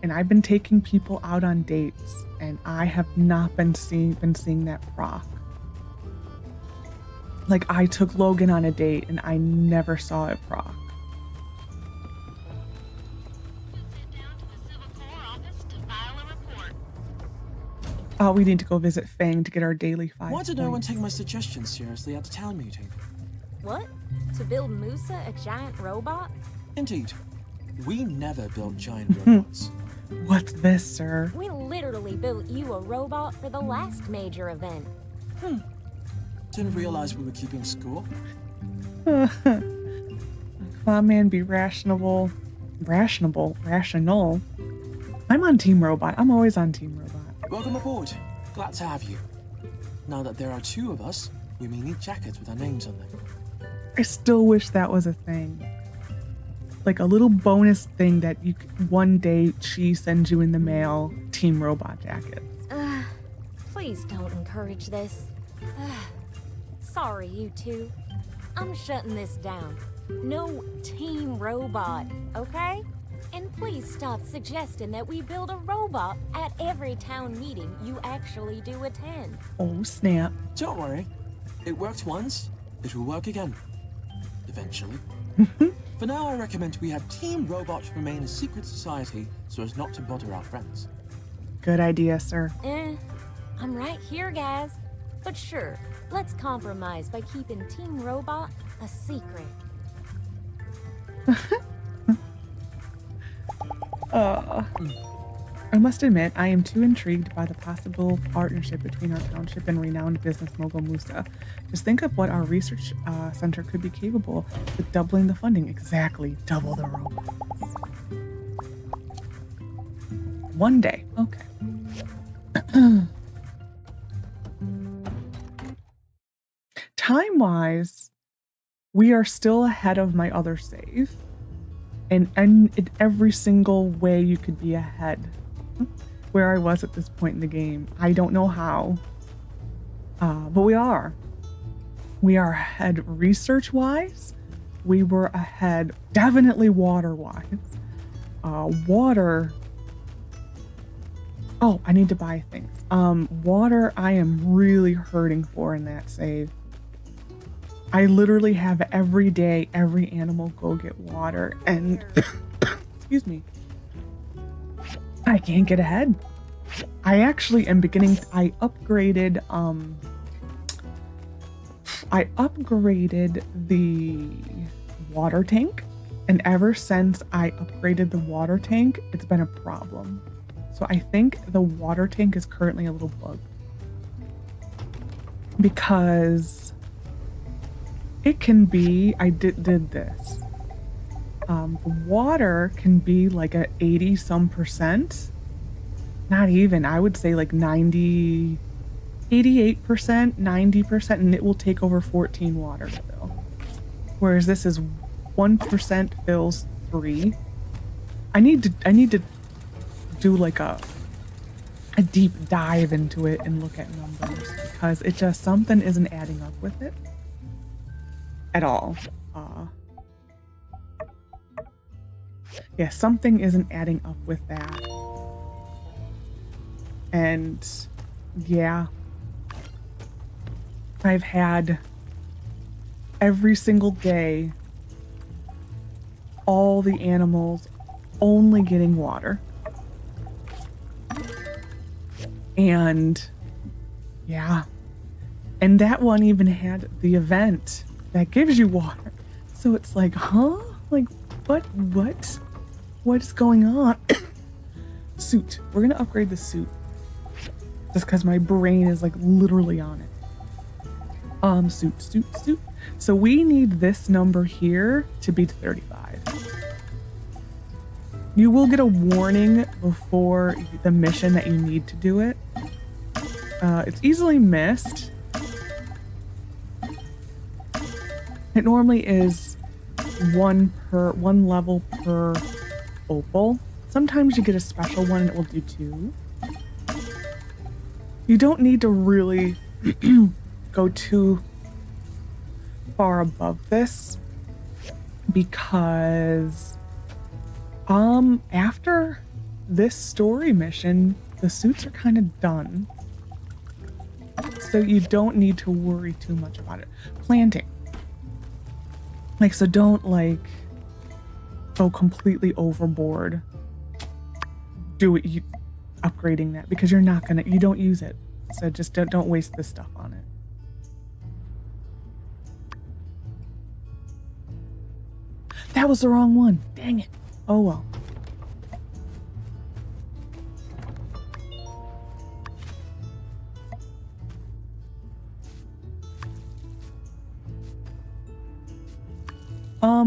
and I've been taking people out on dates, and I have not been seeing that proc. Like, I took Logan on a date and I never saw it proc. We need to go visit Fang to get our daily 5 Why did no one take my suggestion seriously at the town meeting? What? To build Musa a giant robot? Indeed. We never built giant robots. What's this, sir? We literally built you a robot for the last major event. Didn't realize we were keeping score. Come on, man, be rational. I'm on Team Robot. I'm always on Team Robot. Welcome aboard. Glad to have you. Now that there are 2 of us, we may need jackets with our names on them. I still wish that was a thing. Like a little bonus thing that you one day she sends you in the mail, Team Robot jackets. Please don't encourage this. Sorry, you two. I'm shutting this down. No Team Robot, okay? And please stop suggesting that we build a robot at every town meeting you actually do attend. Oh, snap. Don't worry. It worked once. It will work again. Eventually. For now, I recommend we have Team Robot remain a secret society so as not to bother our friends. Good idea, sir. I'm right here, guys. But sure, let's compromise by keeping Team Robot a secret. I must admit, I am too intrigued by the possible partnership between our township and renowned business mogul Musa. Just think of what our research center could be capable with doubling the funding. Exactly, double the robots. One day, okay. Time-wise, we are still ahead of my other save. And in every single way you could be ahead where I was at this point in the game. I don't know how, but we are. We are ahead research-wise. We were ahead definitely water-wise. Water... Oh, I need to buy things. Water I am really hurting for in that save. I literally have every day, every animal go get water, and excuse me, I can't get ahead. I actually am beginning, I upgraded the water tank, and ever since I upgraded the water tank, it's been a problem. So I think the water tank is currently a little bugged. because it can be, I did this. The water can be like a 80 some percent. Not even, I would say like 88%, 90%, and it will take over 14 water to fill. Whereas this is 1% fills 3. I need to do like a deep dive into it and look at numbers, because it just, something isn't adding up with it at all. Yeah, something isn't adding up with that. And yeah, I've had every single day all the animals only getting water. And yeah, and that one even had the event that gives you water. So it's like, huh? Like, what is going on? Suit. We're gonna upgrade the suit. Just because my brain is like literally on it. Suit. So we need this number here to be 35. You will get a warning before the mission that you need to do it. It's easily missed. It normally is one level per opal. Sometimes you get a special one and it will do 2. You don't need to really go too far above this, because after this story mission, the suits are kind of done. So you don't need to worry too much about it. Planting. Like, so don't like go completely overboard upgrading that, because you're not gonna, you don't use it. So just don't waste this stuff on it. That was the wrong one. Dang it. Oh well.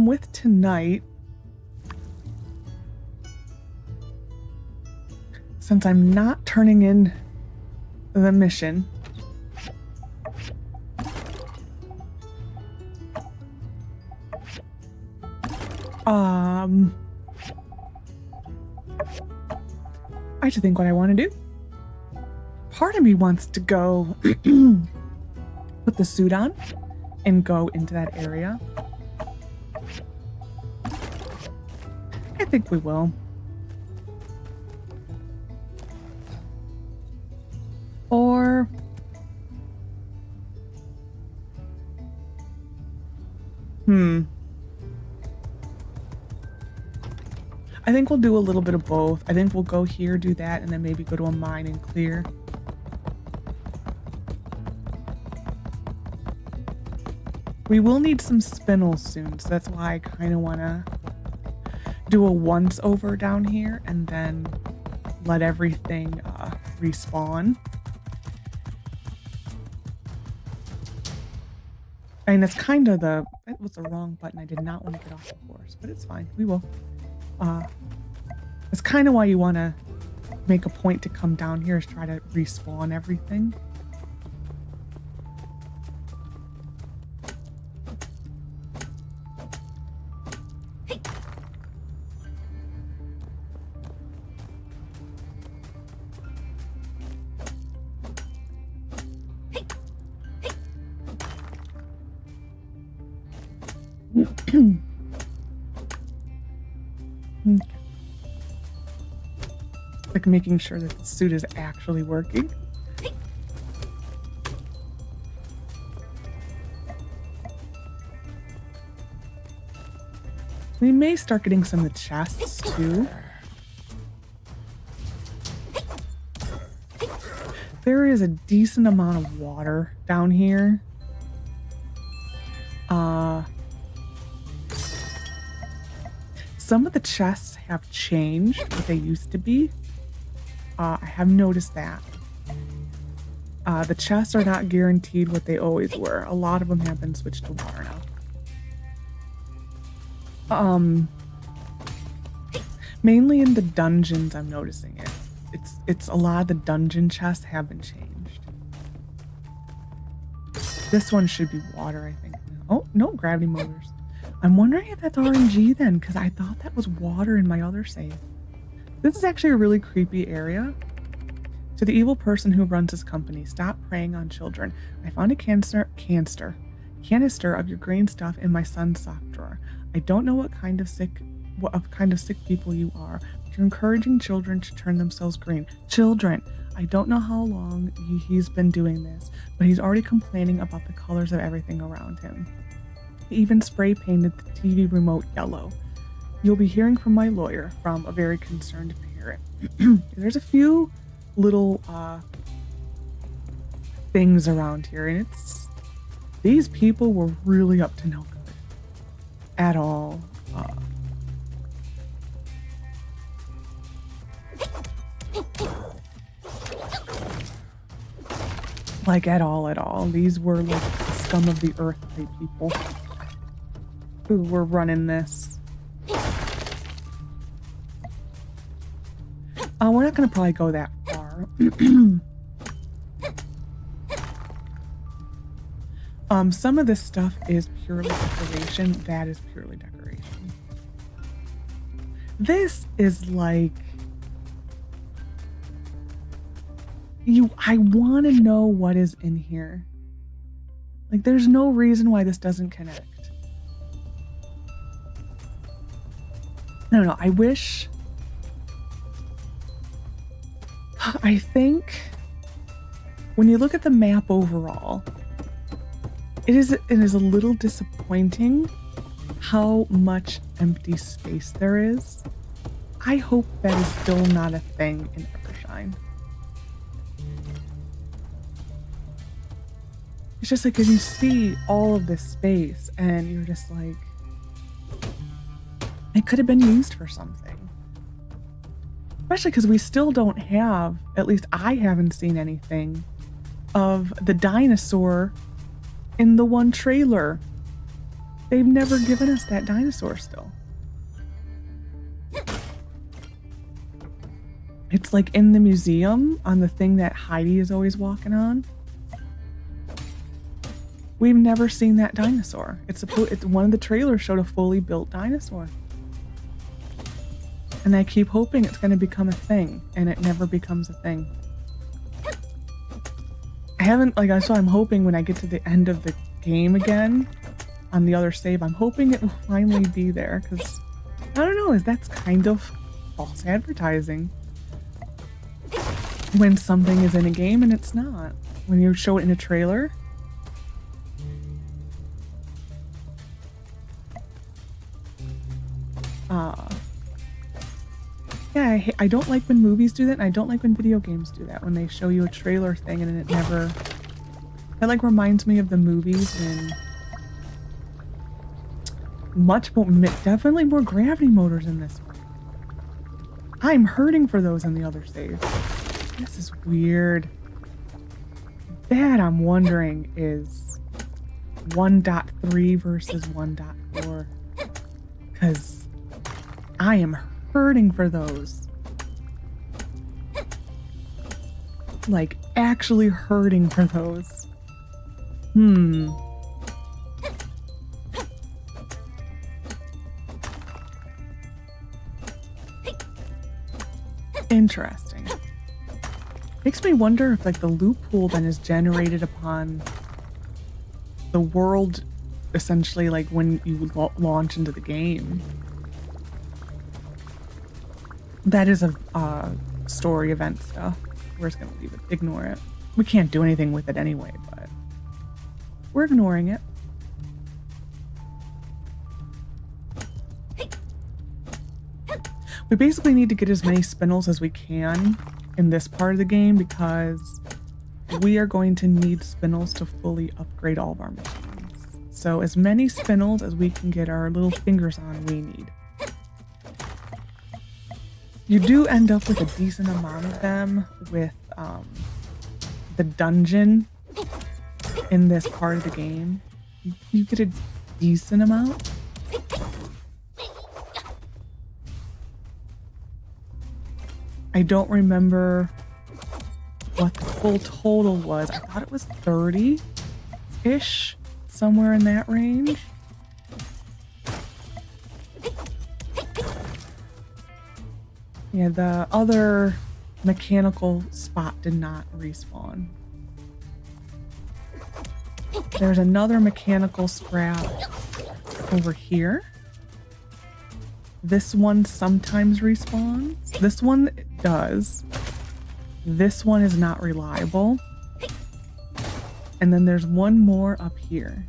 With tonight, since I'm not turning in the mission, I have to think what I want to do. Part of me wants to go put the suit on and go into that area. I think we will. Or I think we'll do a little bit of both. I think we'll go here, do that, and then maybe go to a mine and clear. We will need some spinels soon, so that's why I kind of want to do a once over down here and then let everything respawn. And it's kind of that was the wrong button. I did not want to get off the course, but it's fine. We will. It's kind of why you want to make a point to come down here, is try to respawn everything. Like making sure that the suit is actually working. We may start getting some of the chests too. There is a decent amount of water down here. Some of the chests have changed what they used to be. I have noticed that. The chests are not guaranteed what they always were. A lot of them have been switched to water now. Mainly in the dungeons, I'm noticing it. It's a lot of the dungeon chests have been changed. This one should be water, I think. Oh, no, gravity motors. I'm wondering if that's RNG then, because I thought that was water in my other save. This is actually a really creepy area. To the evil person who runs his company, stop preying on children. I found a canister of your green stuff in my son's sock drawer. I don't know what kind of sick people you are, but you're encouraging children to turn themselves green. Children! I don't know how long he's been doing this, but he's already complaining about the colors of everything around him. He even spray painted the TV remote yellow. You'll be hearing from my lawyer, from a very concerned parent. There's a few little things around here, and these people were really up to no good at all. Like at all. These were like the scum of the earth type people who were running this. We're not gonna probably go that far. Some of this stuff is purely decoration. That is purely decoration. This is like I want to know what is in here. Like, there's no reason why this doesn't connect. I don't know. I think when you look at the map overall, it is a little disappointing how much empty space there is. I hope that is still not a thing in Evershine. It's just like, because you see all of this space and you're just like, it could have been used for something. Especially because we still don't have, at least I haven't seen anything of the dinosaur in the one trailer. They've never given us that dinosaur still. It's like in the museum on the thing that Heidi is always walking on. We've never seen that dinosaur. It's one of the trailers showed a fully built dinosaur. And I keep hoping it's going to become a thing, and it never becomes a thing. So I'm hoping when I get to the end of the game again, on the other save, I'm hoping it will finally be there, because, I don't know, that's kind of false advertising. When something is in a game and it's not. When you show it in a trailer. Yeah, I don't like when movies do that, and I don't like when video games do that, when they show you a trailer thing and it never... That like reminds me of the movies when... Definitely more gravity motors in this one. I'm hurting for those in the other save. This is weird. That I'm wondering is 1.3 versus 1.4. Because I am hurting for those. Like, actually hurting for those. Interesting. Makes me wonder if like the loophole then is generated upon the world, essentially, like when you launch into the game. That is a story event stuff. We're just gonna leave it, ignore it. We can't do anything with it anyway, but we're ignoring it. We basically need to get as many spindles as we can in this part of the game because we are going to need spindles to fully upgrade all of our machines. So as many spindles as we can get our little fingers on, we need. You do end up with a decent amount of them with the dungeon in this part of the game, you get a decent amount. I don't remember what the full total was. I thought it was 30-ish, somewhere in that range. Yeah, the other mechanical spot did not respawn. There's another mechanical scrap over here. This one sometimes respawns. This one does. This one is not reliable. And then there's one more up here.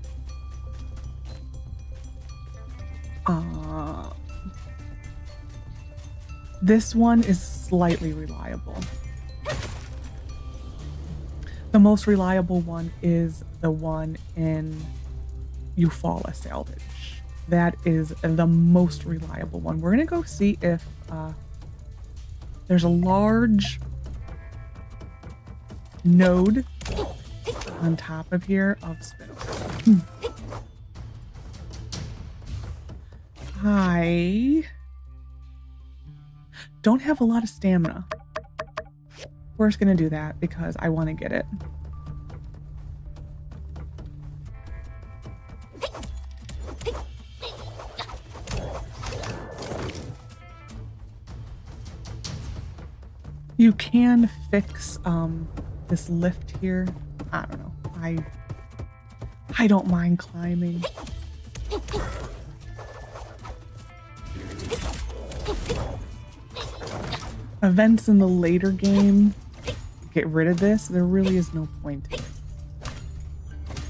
This one is slightly reliable. The most reliable one is the one in Eufaula Salvage. That is the most reliable one. We're gonna go see if there's a large node on top of here of spinosaur. I don't have a lot of stamina. We're just gonna do that because I want to get it. You can fix this lift here. I don't know. I don't mind climbing. Events in the later game get rid of this. There really is no point to it.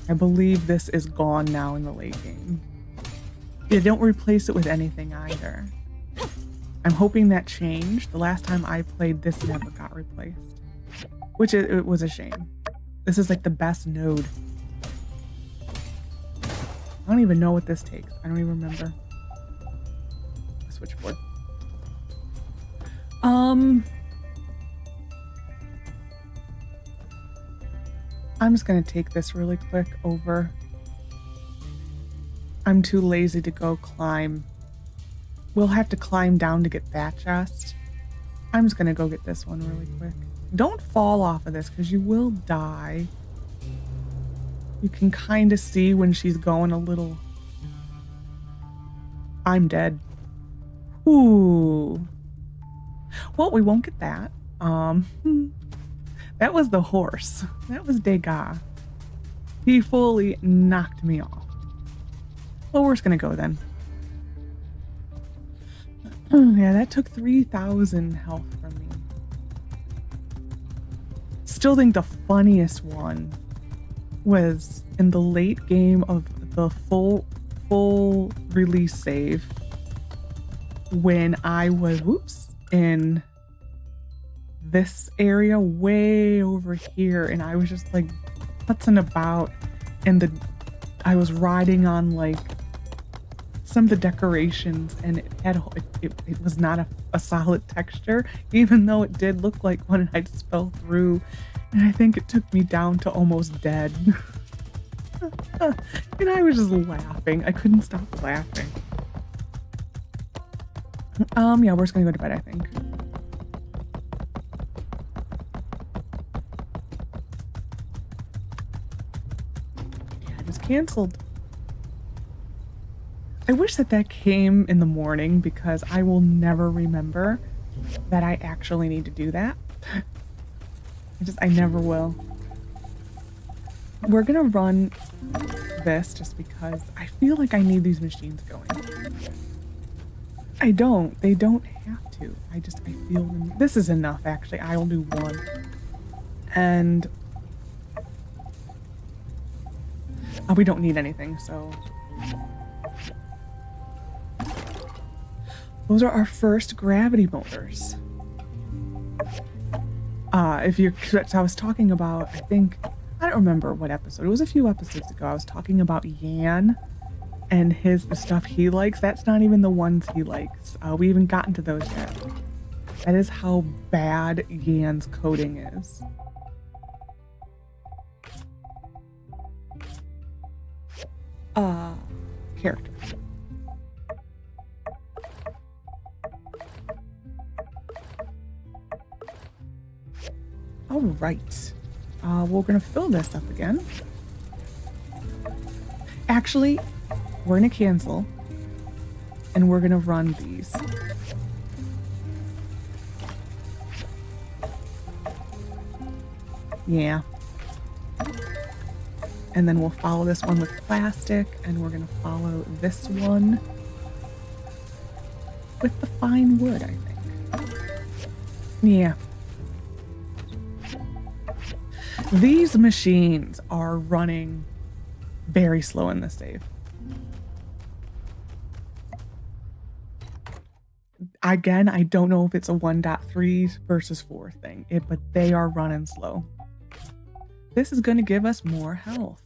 I believe this is gone now in the late game. They don't replace it with anything either. I'm hoping that changed. The last time I played, this never got replaced, which it was a shame. This is like the best node. I don't even know what this takes. I don't even remember. Switchboard. I'm just gonna take this really quick over. I'm too lazy to go climb. We'll have to climb down to get that chest. I'm just gonna go get this one really quick. Don't fall off of this because you will die. You can kind of see when she's going a little. I'm dead. Ooh. Well, we won't get that. That was the horse. That was Degas. He fully knocked me off. Well, we're just gonna go then. Yeah, that took 3,000 health from me. Still think the funniest one was in the late game of the full release save when I was in this area way over here, and I was just like putzing about, and I was riding on like some of the decorations, and it was not a solid texture, even though it did look like one, and I just fell through, and I think it took me down to almost dead. And I was just laughing. I couldn't stop laughing. Yeah, we're just gonna go to bed, I think. Yeah, I just canceled. I wish that came in the morning because I will never remember that I actually need to do that. I never will. We're gonna run this just because I feel like I need these machines going. I don't. They don't have to. I feel them. This is enough, actually. I will do one. And we don't need anything, so. Those are our first gravity motors. I was talking about, I don't remember what episode. It was a few episodes ago. I was talking about Yan and the stuff he likes. That's not even the ones he likes. We haven't gotten to those yet. That is how bad Yan's coding is. character. All right. We're going to fill this up again. Actually, we're going to cancel. And we're going to run these. Yeah. And then we'll follow this one with plastic. And we're going to follow this one with the fine wood, I think. Yeah. These machines are running very slow in the save. Again, I don't know if it's a 1.3 versus 4 thing, but they are running slow. This is going to give us more health.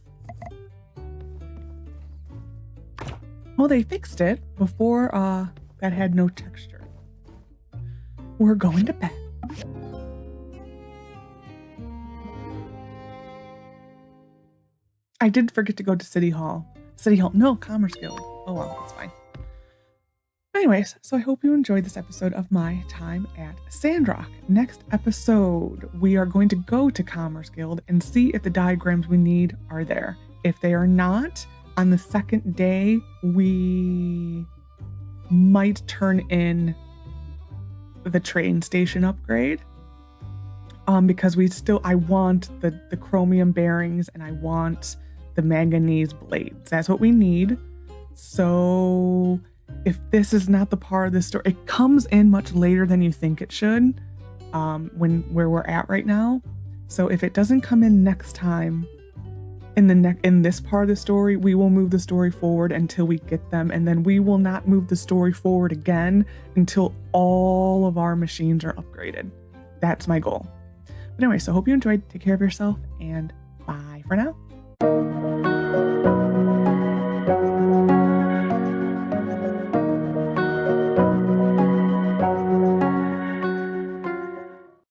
Well, they fixed it before that had no texture. We're going to bed. I did forget to go to City Hall. No, Commerce Guild. Oh well, that's fine. Anyways, so I hope you enjoyed this episode of my time at Sandrock. Next episode, we are going to go to Commerce Guild and see if the diagrams we need are there. If they are not, on the second day, we might turn in the train station upgrade. Because I want the chromium bearings and I want the manganese blades. That's what we need. So if this is not the part of the story, it comes in much later than you think it should, where we're at right now. So if it doesn't come in next time in this part of the story, we will move the story forward until we get them, and then we will not move the story forward again until all of our machines are upgraded. That's my goal. But anyway, so hope you enjoyed. Take care of yourself, and bye for now.